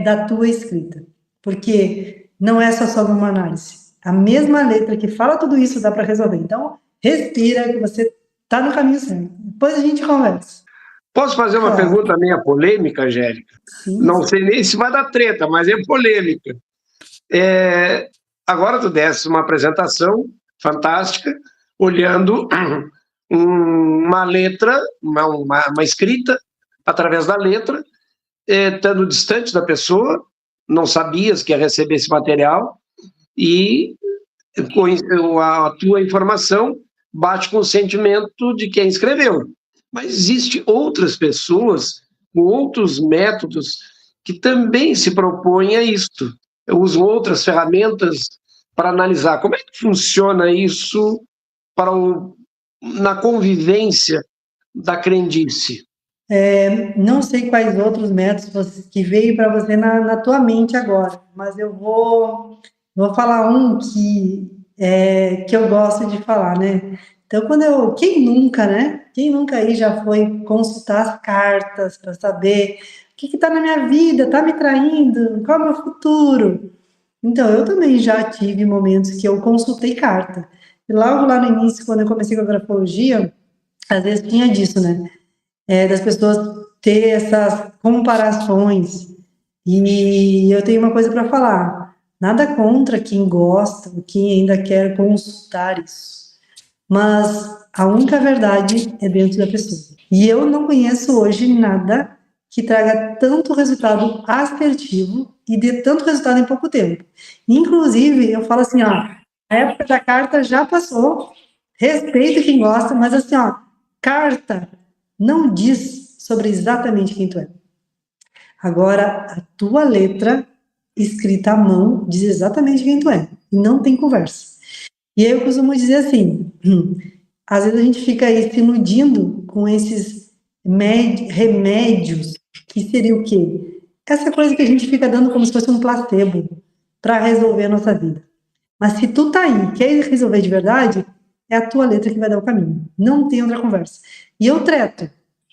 da tua escrita. Porque não é só sobre uma análise. A mesma letra que fala tudo isso dá para resolver. Então, respira, que você Tá no caminho certo. Depois a gente conversa. Posso fazer uma pergunta meio polêmica, Angélica? Sim. Não sei nem se vai dar treta, mas é polêmica. Agora tu desse uma apresentação fantástica, olhando uma letra, uma escrita através da letra, estando distante da pessoa, não sabias que ia receber esse material, e a tua informação bate com o sentimento de quem escreveu. Mas existem outras pessoas com outros métodos que também se propõem a isto, usam outras ferramentas para analisar. Como é que funciona isso na convivência da crendice? Não sei quais outros métodos que veio para você na tua mente agora, mas eu vou falar um que eu gosto de falar, né? Então, quem nunca, né? Quem nunca aí já foi consultar as cartas para saber o que está na minha vida, está me traindo, qual é o meu futuro? Então, eu também já tive momentos que eu consultei carta. E logo lá no início, quando eu comecei com a grafologia, às vezes tinha disso, né? Das pessoas ter essas comparações. E eu tenho uma coisa para falar. Nada contra quem gosta, quem ainda quer consultar isso. Mas a única verdade é dentro da pessoa. E eu não conheço hoje nada que traga tanto resultado assertivo e dê tanto resultado em pouco tempo. Inclusive, eu falo assim, a época da carta já passou, respeito quem gosta, mas assim, carta não diz sobre exatamente quem tu é. Agora, a tua letra, escrita à mão, diz exatamente quem tu é. E não tem conversa. E aí eu costumo dizer assim, às vezes a gente fica aí se iludindo com esses remédios, que seria o quê? Essa coisa que a gente fica dando como se fosse um placebo para resolver a nossa vida. Mas se tu tá aí, quer resolver de verdade, é a tua letra que vai dar o caminho. Não tem outra conversa. E eu treto,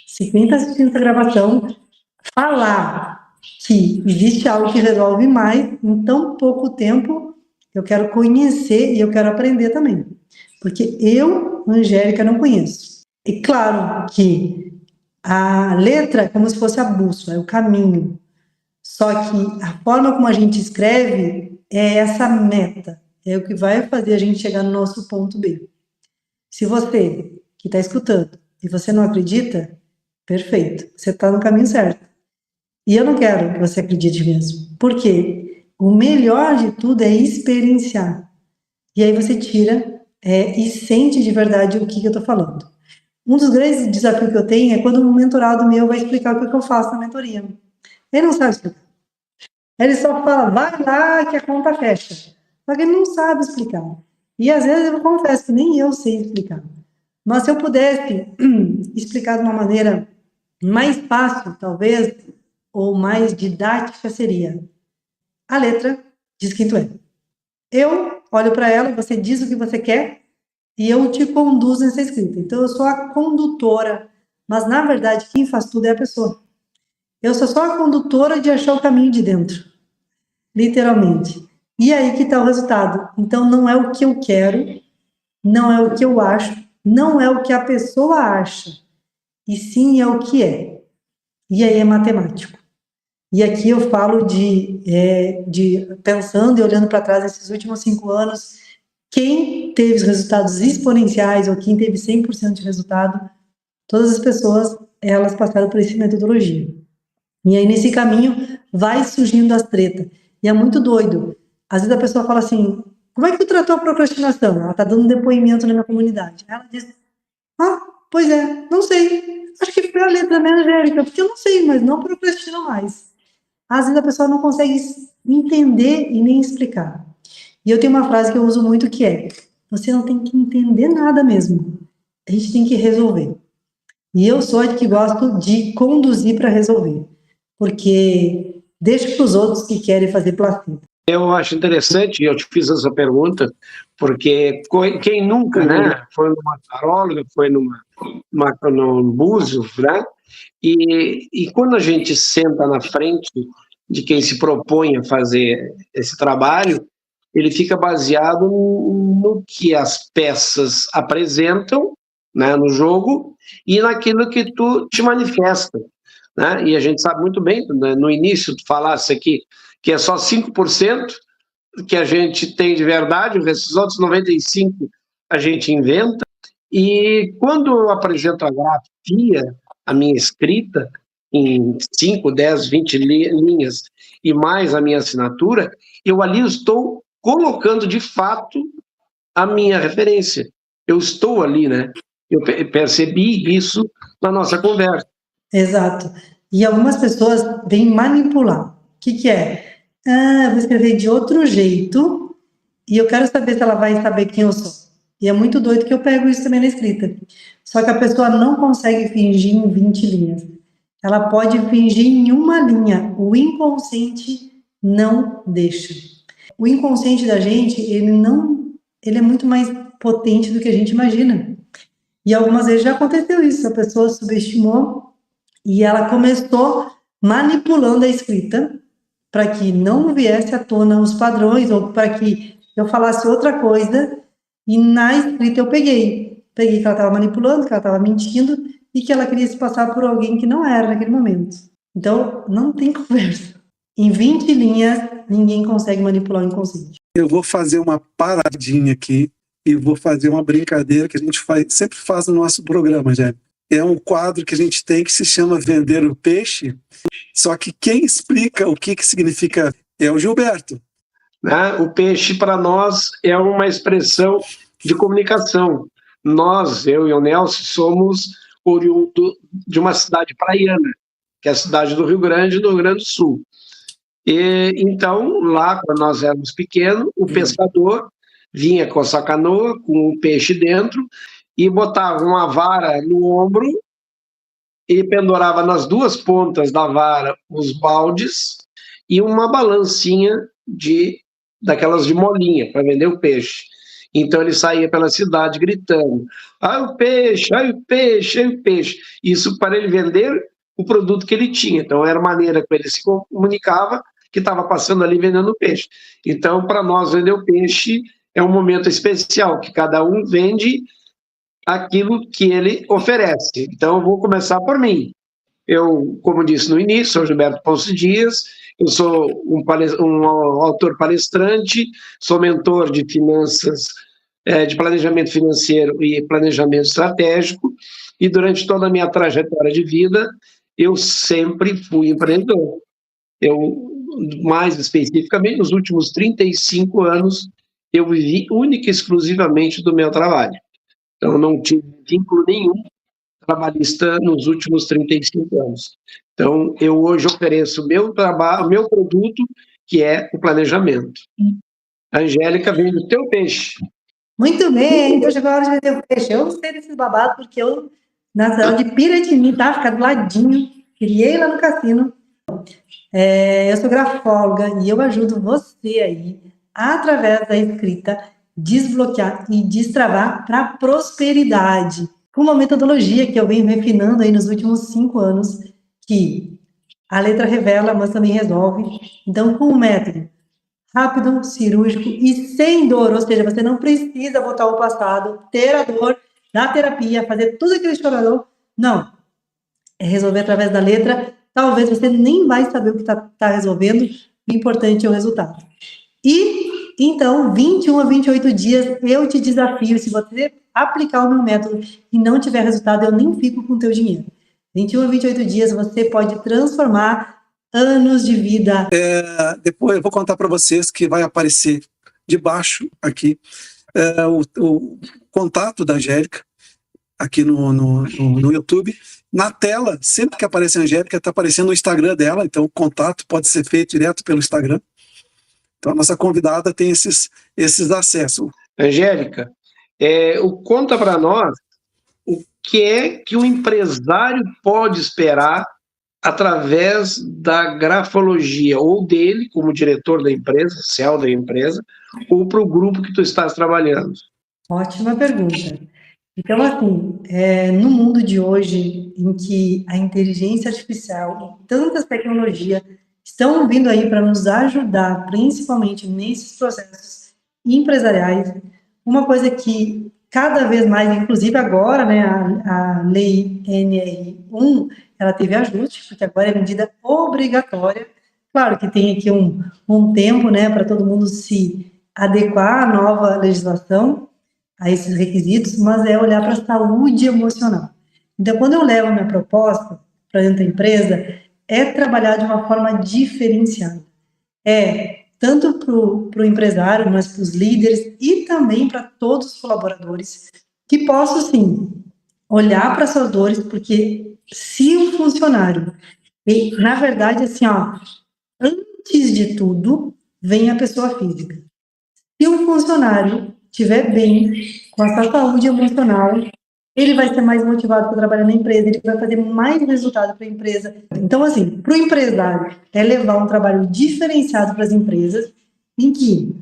se quem está assistindo essa gravação falar que existe algo que resolve mais em tão pouco tempo, eu quero conhecer e eu quero aprender também. Porque eu, Angélica, não conheço. E claro que a letra é como se fosse a bússola, é o caminho. Só que a forma como a gente escreve é essa meta. É o que vai fazer a gente chegar no nosso ponto B. Se você, que está escutando, e você não acredita, perfeito, você está no caminho certo. E eu não quero que você acredite mesmo. Por quê? O melhor de tudo é experienciar. E aí você tira e sente de verdade o que eu estou falando. Um dos grandes desafios que eu tenho é quando um mentorado meu vai explicar o que eu faço na mentoria. Ele não sabe explicar. Ele só fala, vai lá que a conta fecha. Só que ele não sabe explicar. E às vezes eu confesso que nem eu sei explicar. Mas se eu pudesse explicar de uma maneira mais fácil, talvez, ou mais didática, seria: a letra diz quem tu é. Eu olho para ela, você diz o que você quer e eu te conduzo nessa escrita. Então eu sou a condutora, mas na verdade quem faz tudo é a pessoa. Eu sou só a condutora de achar o caminho de dentro, literalmente. E aí que está o resultado. Então não é o que eu quero, não é o que eu acho, não é o que a pessoa acha, e sim é o que é. E aí é matemático. E aqui eu falo de pensando e olhando para trás esses últimos 5 anos, quem teve os resultados exponenciais ou quem teve 100% de resultado, todas as pessoas, elas passaram por essa metodologia. E aí nesse caminho vai surgindo as tretas. E é muito doido. Às vezes a pessoa fala assim, como é que tu tratou a procrastinação? Ela está dando um depoimento na minha comunidade. Ela diz, pois é, não sei. Acho que foi a letra, né, Angélica? Porque eu não sei, mas não procrastino mais. Às vezes a pessoa não consegue entender e nem explicar. E eu tenho uma frase que eu uso muito que é: você não tem que entender nada mesmo. A gente tem que resolver. E eu sou a que gosto de conduzir para resolver. Porque deixa para os outros que querem fazer placebo. Eu acho interessante, eu te fiz essa pergunta, porque quem nunca, né, foi numa taróloga, foi num búzio, né? E quando a gente senta na frente de quem se propõe a fazer esse trabalho, ele fica baseado no que as peças apresentam né, no jogo e naquilo que tu te manifesta, né? E a gente sabe muito bem, né, no início tu falasse aqui que é só 5% que a gente tem de verdade, os outros 95% a gente inventa. E quando eu apresento a grafia, a minha escrita, em 5, 10, 20 linhas e mais a minha assinatura, eu ali estou colocando de fato a minha referência. Eu estou ali, né? Eu percebi isso na nossa conversa. Exato. E algumas pessoas vêm manipular. O que é? Ah, eu vou escrever de outro jeito e eu quero saber se ela vai saber quem eu sou. E é muito doido que eu pego isso também na escrita. Só que a pessoa não consegue fingir em 20 linhas. Ela pode fingir em uma linha. O inconsciente não deixa. O inconsciente da gente, ele é muito mais potente do que a gente imagina. E algumas vezes já aconteceu isso. A pessoa subestimou e ela começou manipulando a escrita para que não viesse à tona os padrões ou para que eu falasse outra coisa. E na escrita eu peguei que ela estava manipulando, que ela estava mentindo e que ela queria se passar por alguém que não era naquele momento. Então, não tem conversa. Em 20 linhas, ninguém consegue manipular o inconsciente. Eu vou fazer uma paradinha aqui e vou fazer uma brincadeira que a gente sempre faz no nosso programa, já. É um quadro que a gente tem que se chama Vender o Peixe, só que quem explica o que significa é o Gilberto. Né? O peixe, para nós, é uma expressão de comunicação. Nós, eu e o Nelson, somos oriundo de uma cidade praiana, que é a cidade do Rio Grande do Sul. E, então, lá, quando nós éramos pequenos, o pescador vinha com a sua canoa, com o peixe dentro, e botava uma vara no ombro e pendurava nas duas pontas da vara os baldes e uma balancinha daquelas de molinha para vender o peixe. Então ele saía pela cidade gritando: ai o peixe, ai o peixe, ai o peixe. Isso para ele vender o produto que ele tinha. Então era a maneira que ele se comunicava que estava passando ali vendendo peixe. Então, para nós, vender o peixe é um momento especial, que cada um vende aquilo que ele oferece. Então, eu vou começar por mim. Eu, como disse no início, sou Gilberto Ponce Dias, eu sou um autor palestrante, sou mentor de finanças, de planejamento financeiro e planejamento estratégico, e durante toda a minha trajetória de vida, eu sempre fui empreendedor. Eu, mais especificamente, nos últimos 35 anos, eu vivi única e exclusivamente do meu trabalho. Então, não tive vínculo nenhum trabalhista nos últimos 35 anos. Então, eu hoje ofereço meu trabalho, meu produto, que é o planejamento. Angélica, vem do teu peixe. Muito bem, então chegou a hora de vender o peixe. Eu sei desses babados, porque eu, na cidade de Piratini, tá? Fica do ladinho, criei lá no cassino. Eu sou grafóloga e eu ajudo você aí, através da escrita, desbloquear e destravar para prosperidade. Com uma metodologia que eu venho refinando aí nos últimos 5 anos, que a letra revela, mas também resolve. Então, com um método rápido, cirúrgico e sem dor, ou seja, você não precisa voltar ao passado, ter a dor da terapia, fazer tudo aquilo que chorou. Não, é resolver através da letra. Talvez você nem vai saber o que está resolvendo, o importante é o resultado. E, então, 21 a 28 dias, eu te desafio, se você aplicar o meu método e não tiver resultado, eu nem fico com o teu dinheiro. 21 a 28 dias, você pode transformar anos de vida. Depois eu vou contar para vocês que vai aparecer debaixo aqui o contato da Angélica, aqui no YouTube. Na tela, sempre que aparece a Angélica, está aparecendo o Instagram dela, então o contato pode ser feito direto pelo Instagram. Então a nossa convidada tem esses acessos. Angélica, conta para nós o que é que o empresário pode esperar através da grafologia, ou dele, como diretor da empresa, CEO da empresa, ou para o grupo que tu estás trabalhando. Ótima pergunta. Então, assim, no mundo de hoje, em que a inteligência artificial e tantas tecnologias estão vindo aí para nos ajudar, principalmente nesses processos empresariais, uma coisa que cada vez mais, inclusive agora, né, a lei NR1, ela teve ajuste, porque agora é medida obrigatória. Claro que tem aqui um tempo, né, para todo mundo se adequar à nova legislação, a esses requisitos, mas é olhar para a saúde emocional. Então, quando eu levo a minha proposta para dentro da empresa, é trabalhar de uma forma diferenciada. Tanto para o empresário, mas para os líderes e também para todos os colaboradores, que possam, sim, olhar para suas dores, porque se um funcionário, na verdade, assim, antes de tudo, vem a pessoa física. Se um funcionário estiver bem, com a sua saúde emocional, ele vai ser mais motivado para trabalhar na empresa, ele vai fazer mais resultado para a empresa. Então, assim, para o empresário, é levar um trabalho diferenciado para as empresas, em que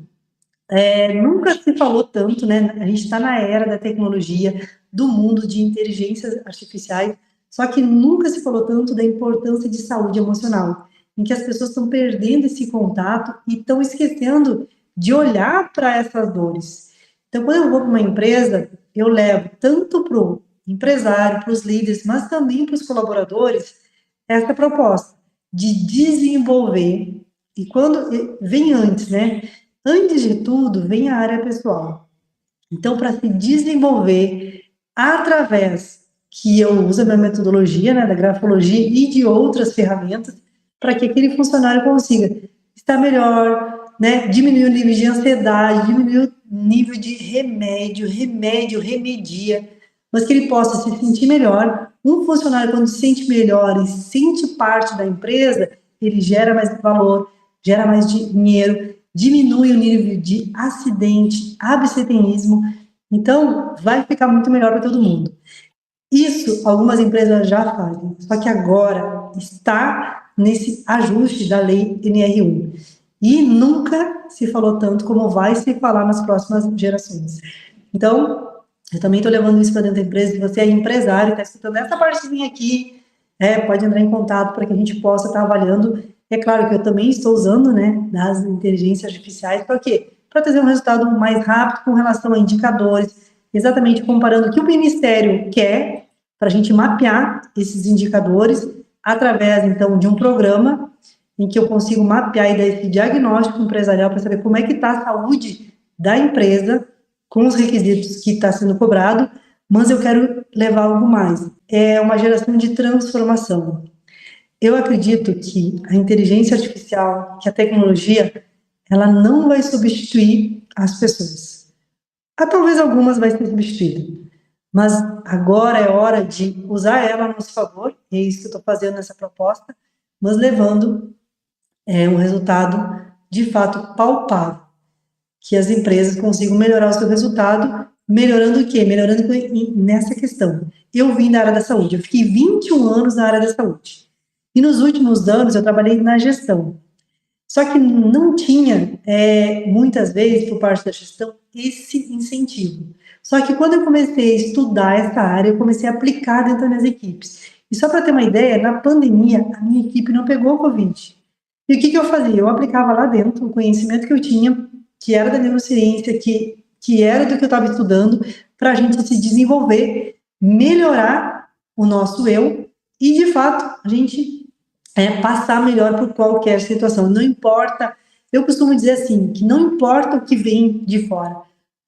nunca se falou tanto, né? A gente está na era da tecnologia, do mundo de inteligências artificiais, só que nunca se falou tanto da importância de saúde emocional, em que as pessoas estão perdendo esse contato e estão esquecendo de olhar para essas dores. Então, quando eu vou para uma empresa, eu levo tanto para o empresário, para os líderes, mas também para os colaboradores, essa proposta de desenvolver, e quando vem antes, né? Antes de tudo, vem a área pessoal. Então, para se desenvolver através que eu uso a minha metodologia, né, da grafologia e de outras ferramentas, para que aquele funcionário consiga estar melhor, né, diminuir o nível de ansiedade, diminuir o nível de remedia, mas que ele possa se sentir melhor. Um funcionário, quando se sente melhor e sente parte da empresa, ele gera mais valor, gera mais dinheiro, diminui o nível de acidente, absenteísmo, então vai ficar muito melhor para todo mundo. Isso algumas empresas já fazem, só que agora está nesse ajuste da lei NR1. E nunca se falou tanto como vai se falar nas próximas gerações. Então, eu também estou levando isso para dentro da empresa. Se você é empresário e está escutando essa partezinha aqui, pode entrar em contato para que a gente possa estar avaliando. É claro que eu também estou usando, né, das inteligências artificiais, para quê? Para trazer um resultado mais rápido com relação a indicadores, exatamente comparando o que o Ministério quer, para a gente mapear esses indicadores através, então, de um programa em que eu consigo mapear e dar esse diagnóstico empresarial para saber como é que está a saúde da empresa com os requisitos que está sendo cobrado, mas eu quero levar algo mais. É uma geração de transformação. Eu acredito que a inteligência artificial, que a tecnologia, ela não vai substituir as pessoas. Talvez algumas vai ser substituída, mas agora é hora de usar ela a nosso favor, e é isso que eu estou fazendo nessa proposta, mas levando um resultado de fato palpável, que as empresas consigam melhorar o seu resultado, melhorando o quê? Melhorando nessa questão. Eu vim da área da saúde, eu fiquei 21 anos na área da saúde, e nos últimos anos eu trabalhei na gestão, só que não tinha, muitas vezes, por parte da gestão, esse incentivo. Só que quando eu comecei a estudar essa área, eu comecei a aplicar dentro das minhas equipes. E só para ter uma ideia, na pandemia, a minha equipe não pegou Covid. E o que eu fazia? Eu aplicava lá dentro o conhecimento que eu tinha, que era da neurociência, que era do que eu estava estudando, para a gente se desenvolver, melhorar o nosso eu e, de fato, a gente passar melhor por qualquer situação. Não importa, eu costumo dizer assim, que não importa o que vem de fora.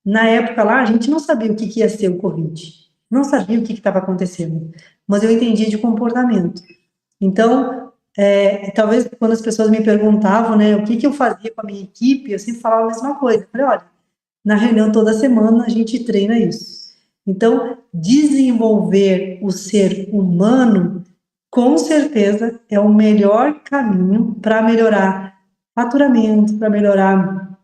Na época lá, a gente não sabia o que ia ser o Covid, não sabia o que estava acontecendo, mas eu entendia de comportamento. Então, talvez quando as pessoas me perguntavam, né, o que eu fazia com a minha equipe, eu sempre falava a mesma coisa. Eu falei, olha, na reunião toda semana a gente treina isso. Então, desenvolver o ser humano, com certeza, é o melhor caminho para melhorar faturamento, para melhorar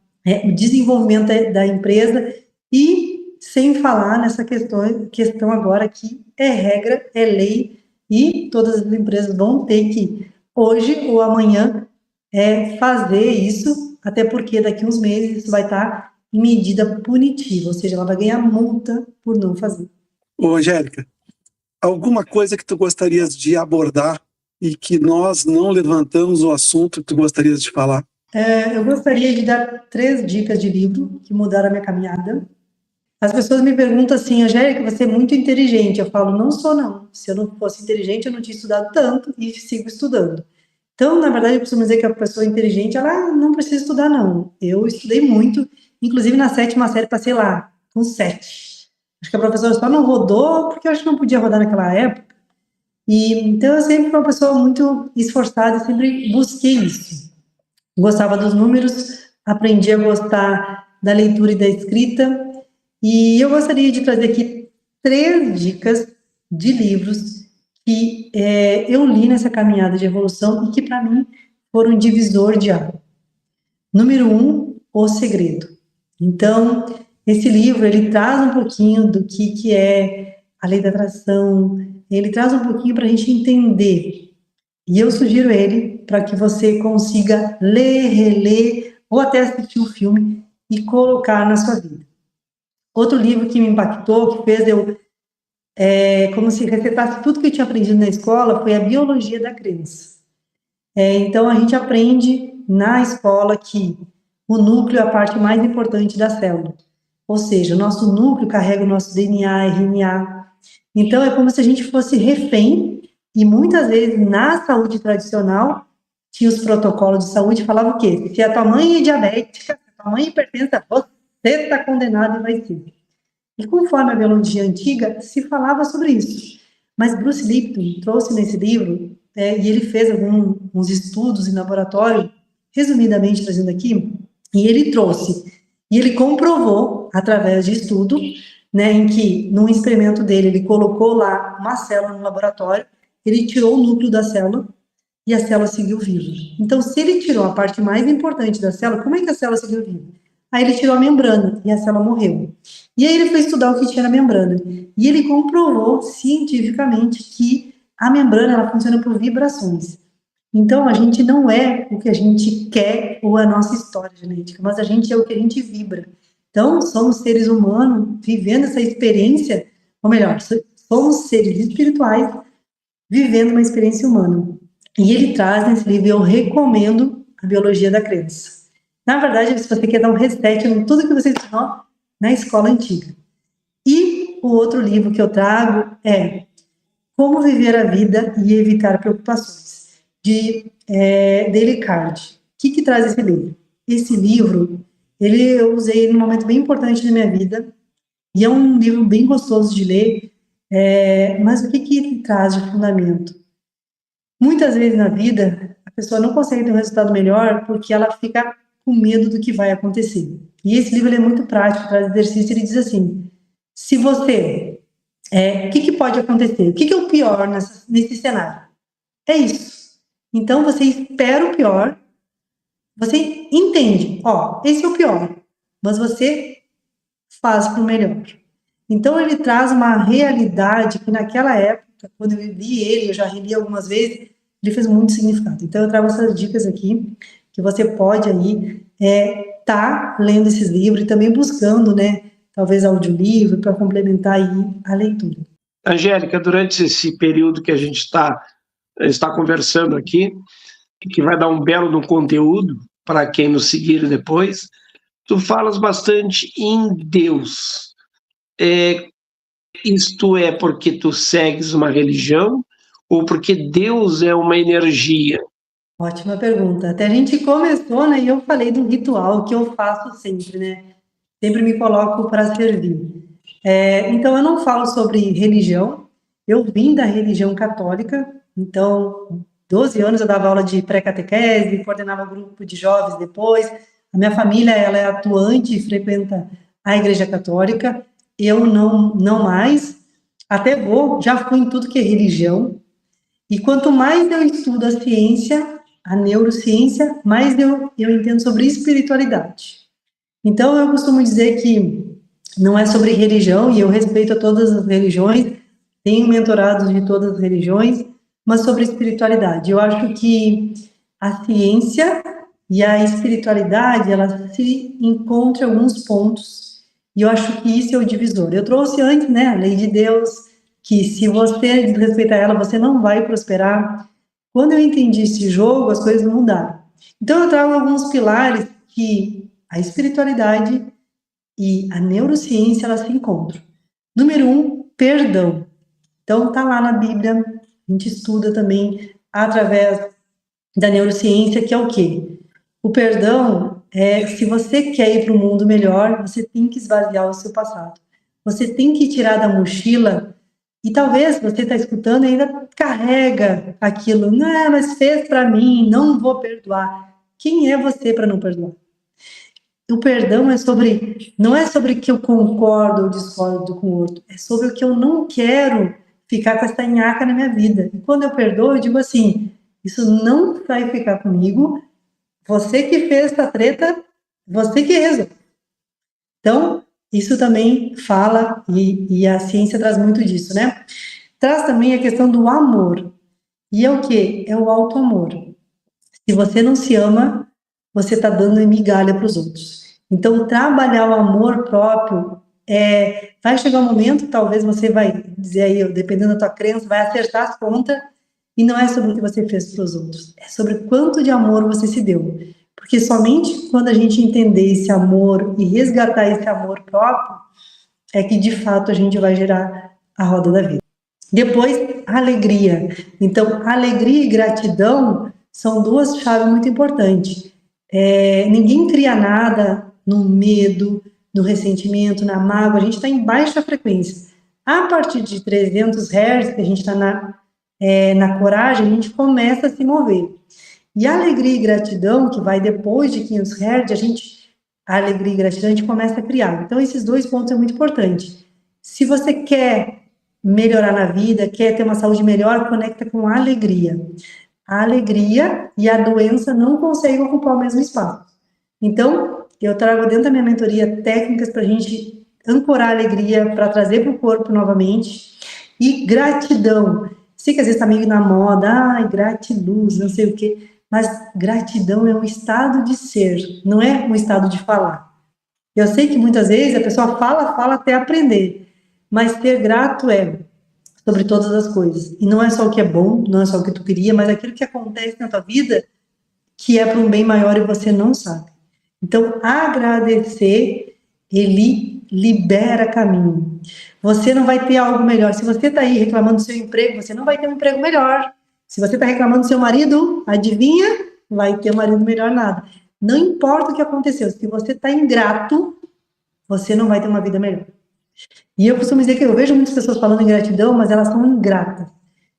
o desenvolvimento da empresa, e sem falar nessa questão agora que é regra, é lei, e todas as empresas vão ter que, hoje ou amanhã, fazer isso, até porque daqui a uns meses isso vai estar em medida punitiva, ou seja, ela vai ganhar multa por não fazer. Ô, Angélica, alguma coisa que tu gostarias de abordar e que nós não levantamos o assunto que tu gostarias de falar? Eu gostaria de dar 3 dicas de livro que mudaram a minha caminhada. As pessoas me perguntam assim, Angélica, você é muito inteligente. Eu falo, não sou não. Se eu não fosse inteligente, eu não tinha estudado tanto e sigo estudando. Então, na verdade, eu costumo dizer que a pessoa inteligente, ela não precisa estudar, não. Eu estudei muito, inclusive na 7ª série, passei lá, com 7. Acho que a professora só não rodou, porque eu acho que não podia rodar naquela época. Então, eu sempre fui uma pessoa muito esforçada, sempre busquei isso. Gostava dos números, aprendi a gostar da leitura e da escrita, e eu gostaria de trazer aqui 3 dicas de livros que eu li nessa caminhada de evolução e que, para mim, foram um divisor de água. Número 1, O Segredo. Então, esse livro, ele traz um pouquinho do que é a lei da atração, ele traz um pouquinho para a gente entender. E eu sugiro ele para que você consiga ler, reler, ou até assistir o filme e colocar na sua vida. Outro livro que me impactou, que fez eu, como se resetasse tudo que eu tinha aprendido na escola, foi A Biologia da Crença. Então, a gente aprende na escola que o núcleo é a parte mais importante da célula. Ou seja, o nosso núcleo carrega o nosso DNA, RNA. Então, é como se a gente fosse refém, e muitas vezes, na saúde tradicional, tinha os protocolos de saúde, falava o quê? Se a tua mãe é diabética, se a tua mãe é hipertensa, você está condenado e vai ser. E conforme a biologia antiga, se falava sobre isso. Mas Bruce Lipton trouxe nesse livro, e ele fez alguns estudos em laboratório, resumidamente trazendo aqui, e ele trouxe, e ele comprovou, através de estudo, né, em que, num experimento dele, ele colocou lá uma célula no laboratório, ele tirou o núcleo da célula, e a célula seguiu viva. Então, se ele tirou a parte mais importante da célula, como é que a célula seguiu viva? Aí ele tirou a membrana, e a célula morreu. E aí ele foi estudar o que tinha na membrana. E ele comprovou cientificamente que a membrana, ela funciona por vibrações. Então, a gente não é o que a gente quer ou a nossa história genética, mas a gente é o que a gente vibra. Então, somos seres humanos vivendo essa experiência, ou melhor, somos seres espirituais vivendo uma experiência humana. E ele traz nesse livro, eu recomendo A Biologia da Crença. Na verdade, se você quer dar um reset em tudo que você estudou na escola antiga. E o outro livro que eu trago é Como Viver a Vida e Evitar Preocupações, de Dale Carnegie. O que traz esse livro? Esse livro, eu usei num momento bem importante da minha vida, e é um livro bem gostoso de ler, mas o que ele traz de fundamento? Muitas vezes na vida, a pessoa não consegue ter um resultado melhor porque ela fica com medo do que vai acontecer. E esse livro é muito prático, traz exercício, ele diz assim, se você... o que pode acontecer? O que é o pior nesse cenário? É isso. Então, você espera o pior, você entende, esse é o pior, mas você faz para o melhor. Então, ele traz uma realidade que naquela época, quando eu li ele, eu já reli algumas vezes, ele fez muito significado. Então, eu trago essas dicas aqui, que você pode aí tá lendo esses livros e também buscando, né, talvez audiolivro para complementar aí a leitura. Angélica, durante esse período que a gente está conversando aqui, que vai dar um belo conteúdo para quem nos seguir depois, tu falas bastante em Deus. Isto é porque tu segues uma religião ou porque Deus é uma energia? Ótima pergunta. Até a gente começou, né, e eu falei do ritual que eu faço sempre, né? Sempre me coloco para servir. Então, eu não falo sobre religião. Eu vim da religião católica, então, 12 anos eu dava aula de pré-catequese, coordenava grupo de jovens depois. A minha família, ela é atuante e frequenta a Igreja Católica. Eu não mais. Até já fui em tudo que é religião. E quanto mais eu estudo a ciência, a neurociência, mais eu entendo sobre espiritualidade. Então, eu costumo dizer que não é sobre religião, e eu respeito a todas as religiões, tenho mentorados de todas as religiões, mas sobre espiritualidade. Eu acho que a ciência e a espiritualidade, elas se encontram em alguns pontos, e eu acho que isso é o divisor. Eu trouxe antes, né, a lei de Deus, que se você desrespeitar ela, você não vai prosperar. Quando eu entendi esse jogo, as coisas mudaram. Então, eu trago alguns pilares que a espiritualidade e a neurociência, elas se encontram. Número 1, perdão. Então, tá lá na Bíblia, a gente estuda também através da neurociência, que é o quê? O perdão se você quer ir para um mundo melhor, você tem que esvaziar o seu passado. Você tem que tirar da mochila, e talvez você está escutando e ainda carrega aquilo. Não, mas fez para mim, não vou perdoar. Quem é você para não perdoar? O perdão não é sobre que eu concordo ou discordo com o outro, é sobre o que eu não quero ficar com essa nhaca na minha vida. E quando eu perdoo, eu digo assim, isso não vai ficar comigo, você que fez essa treta, você que resolve. Então, isso também fala, e a ciência traz muito disso, né? Traz também a questão do amor. E é o quê? É o auto-amor. Se você não se ama, você está dando migalha para os outros. Então, trabalhar o amor próprio, vai chegar um momento, talvez você vai dizer aí, dependendo da tua crença, vai acertar as contas, e não é sobre o que você fez para os outros, é sobre quanto de amor você se deu. Porque somente quando a gente entender esse amor e resgatar esse amor próprio, é que de fato a gente vai gerar a roda da vida. Depois, alegria. Então, alegria e gratidão são duas chaves muito importantes. Ninguém cria nada no medo, no ressentimento, na mágoa. A gente está em baixa frequência. A partir de 300 Hz, que a gente está na coragem, a gente começa a se mover. E a alegria e gratidão, que vai depois de 500 Hz, a alegria e gratidão a gente começa a criar. Então, esses dois pontos são muito importantes. Se você quer melhorar na vida, quer ter uma saúde melhor, conecta com a alegria. A alegria e a doença não conseguem ocupar o mesmo espaço. Então, eu trago dentro da minha mentoria técnicas para a gente ancorar a alegria, para trazer para o corpo novamente. E gratidão. Sei que às vezes está meio na moda, gratiluz, não sei o quê, mas gratidão é um estado de ser, não é um estado de falar. Eu sei que muitas vezes a pessoa fala até aprender, mas ser grato é sobre todas as coisas. E não é só o que é bom, não é só o que tu queria, mas aquilo que acontece na tua vida que é para um bem maior e você não sabe. Então, agradecer, ele libera caminho. Você não vai ter algo melhor. Se você está aí reclamando do seu emprego, você não vai ter um emprego melhor. Se você está reclamando do seu marido, adivinha? Vai ter um marido melhor nada. Não importa o que aconteceu, se você está ingrato, você não vai ter uma vida melhor. E eu costumo dizer que eu vejo muitas pessoas falando em gratidão, mas elas são ingratas.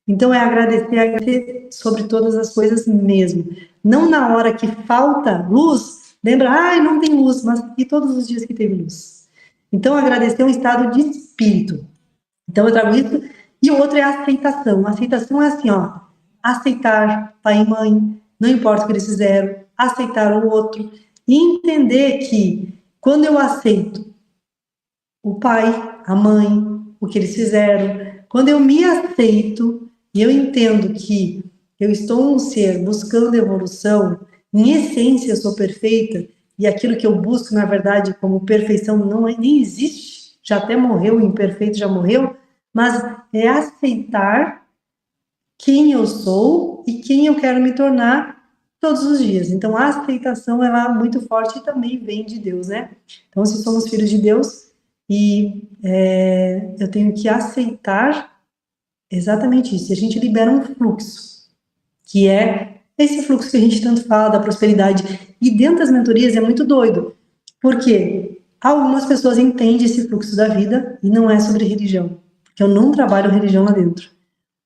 Então, é agradecer sobre todas as coisas mesmo. Não na hora que falta luz, lembra, não tem luz, mas e todos os dias que teve luz. Então, agradecer é um estado de espírito. Então, eu trago isso. E o outro é a aceitação. A aceitação é assim, aceitar pai e mãe, não importa o que eles fizeram, aceitar o outro, e entender que quando eu aceito o pai, a mãe, o que eles fizeram, quando eu me aceito e eu entendo que eu estou um ser buscando evolução, em essência eu sou perfeita, e aquilo que eu busco, na verdade, como perfeição nem existe, já até morreu, o imperfeito já morreu, mas é aceitar quem eu sou e quem eu quero me tornar todos os dias. Então, a aceitação, ela é muito forte e também vem de Deus, né? Então, se somos filhos de Deus, e eu tenho que aceitar exatamente isso. E a gente libera um fluxo, que é esse fluxo que a gente tanto fala, da prosperidade. E dentro das mentorias é muito doido, porque algumas pessoas entendem esse fluxo da vida e não é sobre religião, porque eu não trabalho religião lá dentro,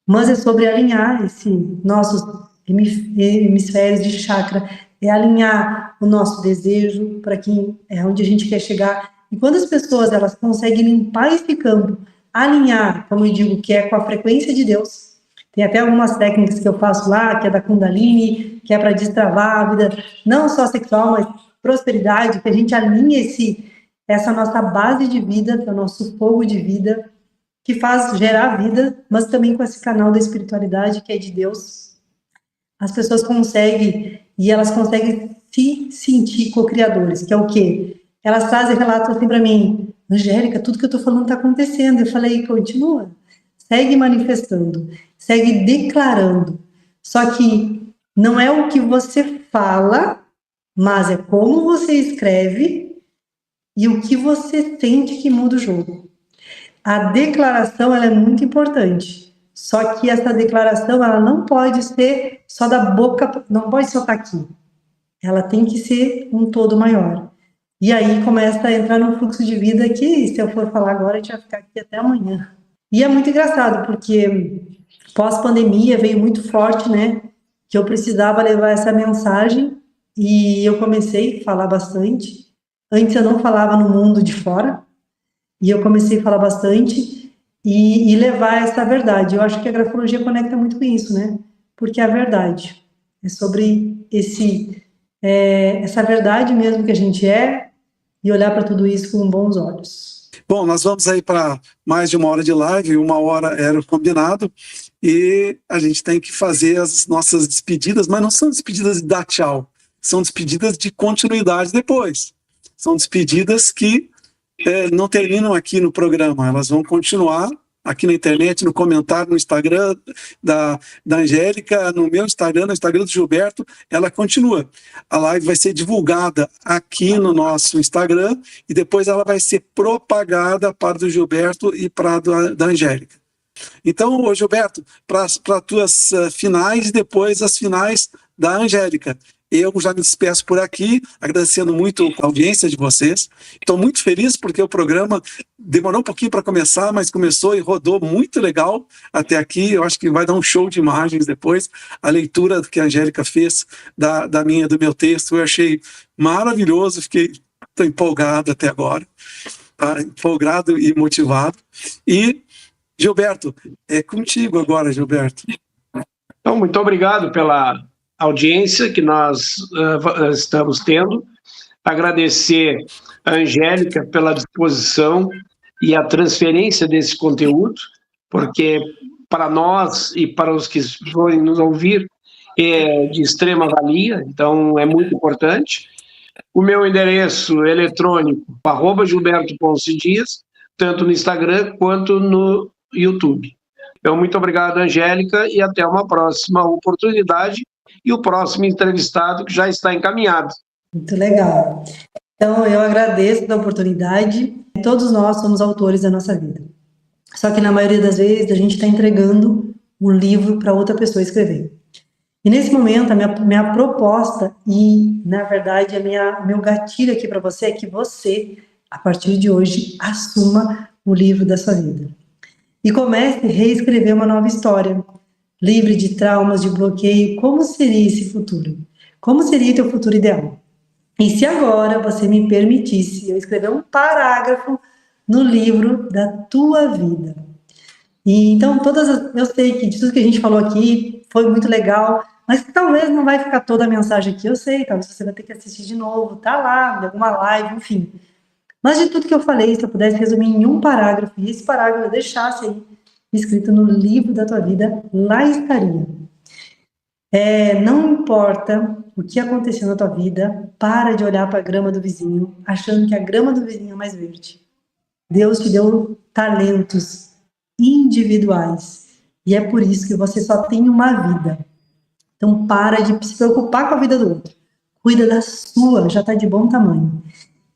mas é sobre alinhar esse nossos hemisférios de chakra, é alinhar o nosso desejo para quem é onde a gente quer chegar. E quando as pessoas elas conseguem limpar esse campo, alinhar, como eu digo, que é com a frequência de Deus. Tem até algumas técnicas que eu faço lá, que é da Kundalini, que é para destravar a vida, não só sexual, mas prosperidade, que a gente alinha essa nossa base de vida, que é o nosso fogo de vida, que faz gerar vida, mas também com esse canal da espiritualidade, que é de Deus. As pessoas conseguem, e elas conseguem se sentir co-criadores, que é o quê? Elas trazem relatos assim para mim, Angélica, tudo que eu estou falando está acontecendo. Eu falei, continua, segue manifestando, segue declarando. Só que não é o que você fala, mas é como você escreve e o que você sente que muda o jogo. A declaração ela é muito importante, só que essa declaração ela não pode ser só da boca, não pode só estar aqui. Ela tem que ser um todo maior. E aí começa a entrar num fluxo de vida que, se eu for falar agora, a gente vai ficar aqui até amanhã. E é muito engraçado, porque pós-pandemia veio muito forte, né? Que eu precisava levar essa mensagem e eu comecei a falar bastante. Antes eu não falava no mundo de fora, e eu comecei a falar bastante e levar essa verdade. Eu acho que a grafologia conecta muito com isso, né? Porque é a verdade. É sobre essa verdade mesmo que a gente é e olhar para tudo isso com bons olhos. Bom, nós vamos aí para mais de 1 hora de live, 1 hora era o combinado, e a gente tem que fazer as nossas despedidas, mas não são despedidas de dar tchau, são despedidas de continuidade depois. São despedidas que não terminam aqui no programa, elas vão continuar aqui na internet, no comentário, no Instagram da Angélica, no meu Instagram, no Instagram do Gilberto, ela continua. A live vai ser divulgada aqui no nosso Instagram e depois ela vai ser propagada para do Gilberto e para da Angélica. Então, Gilberto, para as tuas finais e depois as finais da Angélica. Eu já me despeço por aqui, agradecendo muito a audiência de vocês. Estou muito feliz porque o programa demorou um pouquinho para começar, mas começou e rodou muito legal até aqui. Eu acho que vai dar um show de imagens depois. A leitura que a Angélica fez do meu texto, eu achei maravilhoso, estou empolgado até agora, tá? Empolgado e motivado. E, Gilberto, é contigo agora, Gilberto. Então, muito obrigado pela audiência que nós estamos tendo, agradecer a Angélica pela disposição e a transferência desse conteúdo, porque para nós e para os que forem nos ouvir é de extrema valia, então é muito importante. O meu endereço eletrônico, @Gilberto.Dias, tanto no Instagram quanto no YouTube. Então, muito obrigado, Angélica, e até uma próxima oportunidade e o próximo entrevistado que já está encaminhado. Muito legal. Então, eu agradeço a oportunidade. Todos nós somos autores da nossa vida. Só que, na maioria das vezes, a gente está entregando um livro para outra pessoa escrever. E, nesse momento, a minha proposta e, na verdade, meu gatilho aqui para você é que você, a partir de hoje, assuma o livro da sua vida. E comece a reescrever uma nova história, livre de traumas, de bloqueio. Como seria esse futuro? Como seria o teu futuro ideal? E se agora você me permitisse eu escrever um parágrafo no livro da tua vida? E então, eu sei que de tudo que a gente falou aqui foi muito legal, mas talvez não vai ficar toda a mensagem aqui, eu sei, talvez você vai ter que assistir de novo, tá lá, em alguma live, enfim. Mas de tudo que eu falei, se eu pudesse resumir em um parágrafo, e esse parágrafo eu deixasse aí, escrito no livro da tua vida, lá estaria. Não importa o que aconteceu na tua vida, para de olhar para a grama do vizinho, achando que a grama do vizinho é mais verde. Deus te deu talentos individuais, e é por isso que você só tem uma vida. Então, para de se preocupar com a vida do outro. Cuida da sua, já está de bom tamanho.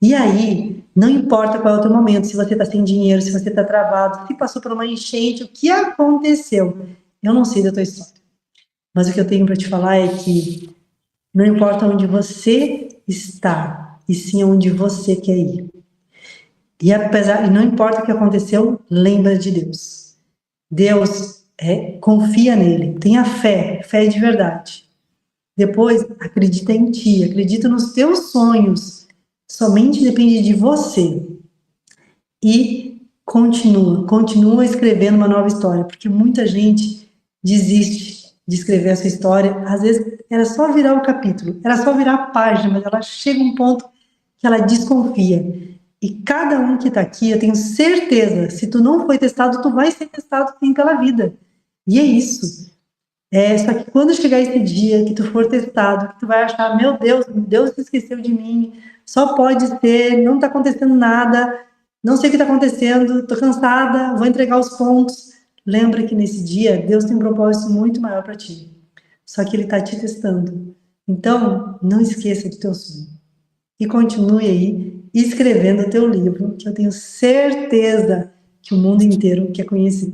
E aí, não importa qual é o teu momento, se você está sem dinheiro, se você está travado, se passou por uma enchente, o que aconteceu? Eu não sei da tua história. Mas o que eu tenho para te falar é que não importa onde você está, e sim onde você quer ir. E não importa o que aconteceu, lembra de Deus. Deus, confia nele, tenha fé de verdade. Depois, acredita em ti, acredita nos teus sonhos. Somente depende de você. E continua escrevendo uma nova história, porque muita gente desiste de escrever essa história. Às vezes era só virar o capítulo, era só virar a página, mas ela chega a um ponto que ela desconfia. E cada um que está aqui, eu tenho certeza, se tu não foi testado, tu vai ser testado sim pela vida. E é isso. Só que quando chegar esse dia que tu for testado, que tu vai achar, meu Deus se esqueceu de mim, só pode ser, não está acontecendo nada, não sei o que está acontecendo, estou cansada, vou entregar os pontos. Lembra que nesse dia, Deus tem um propósito muito maior para ti. Só que Ele está te testando. Então, não esqueça do teu sonho. E continue aí, escrevendo o teu livro, que eu tenho certeza que o mundo inteiro quer conhecer.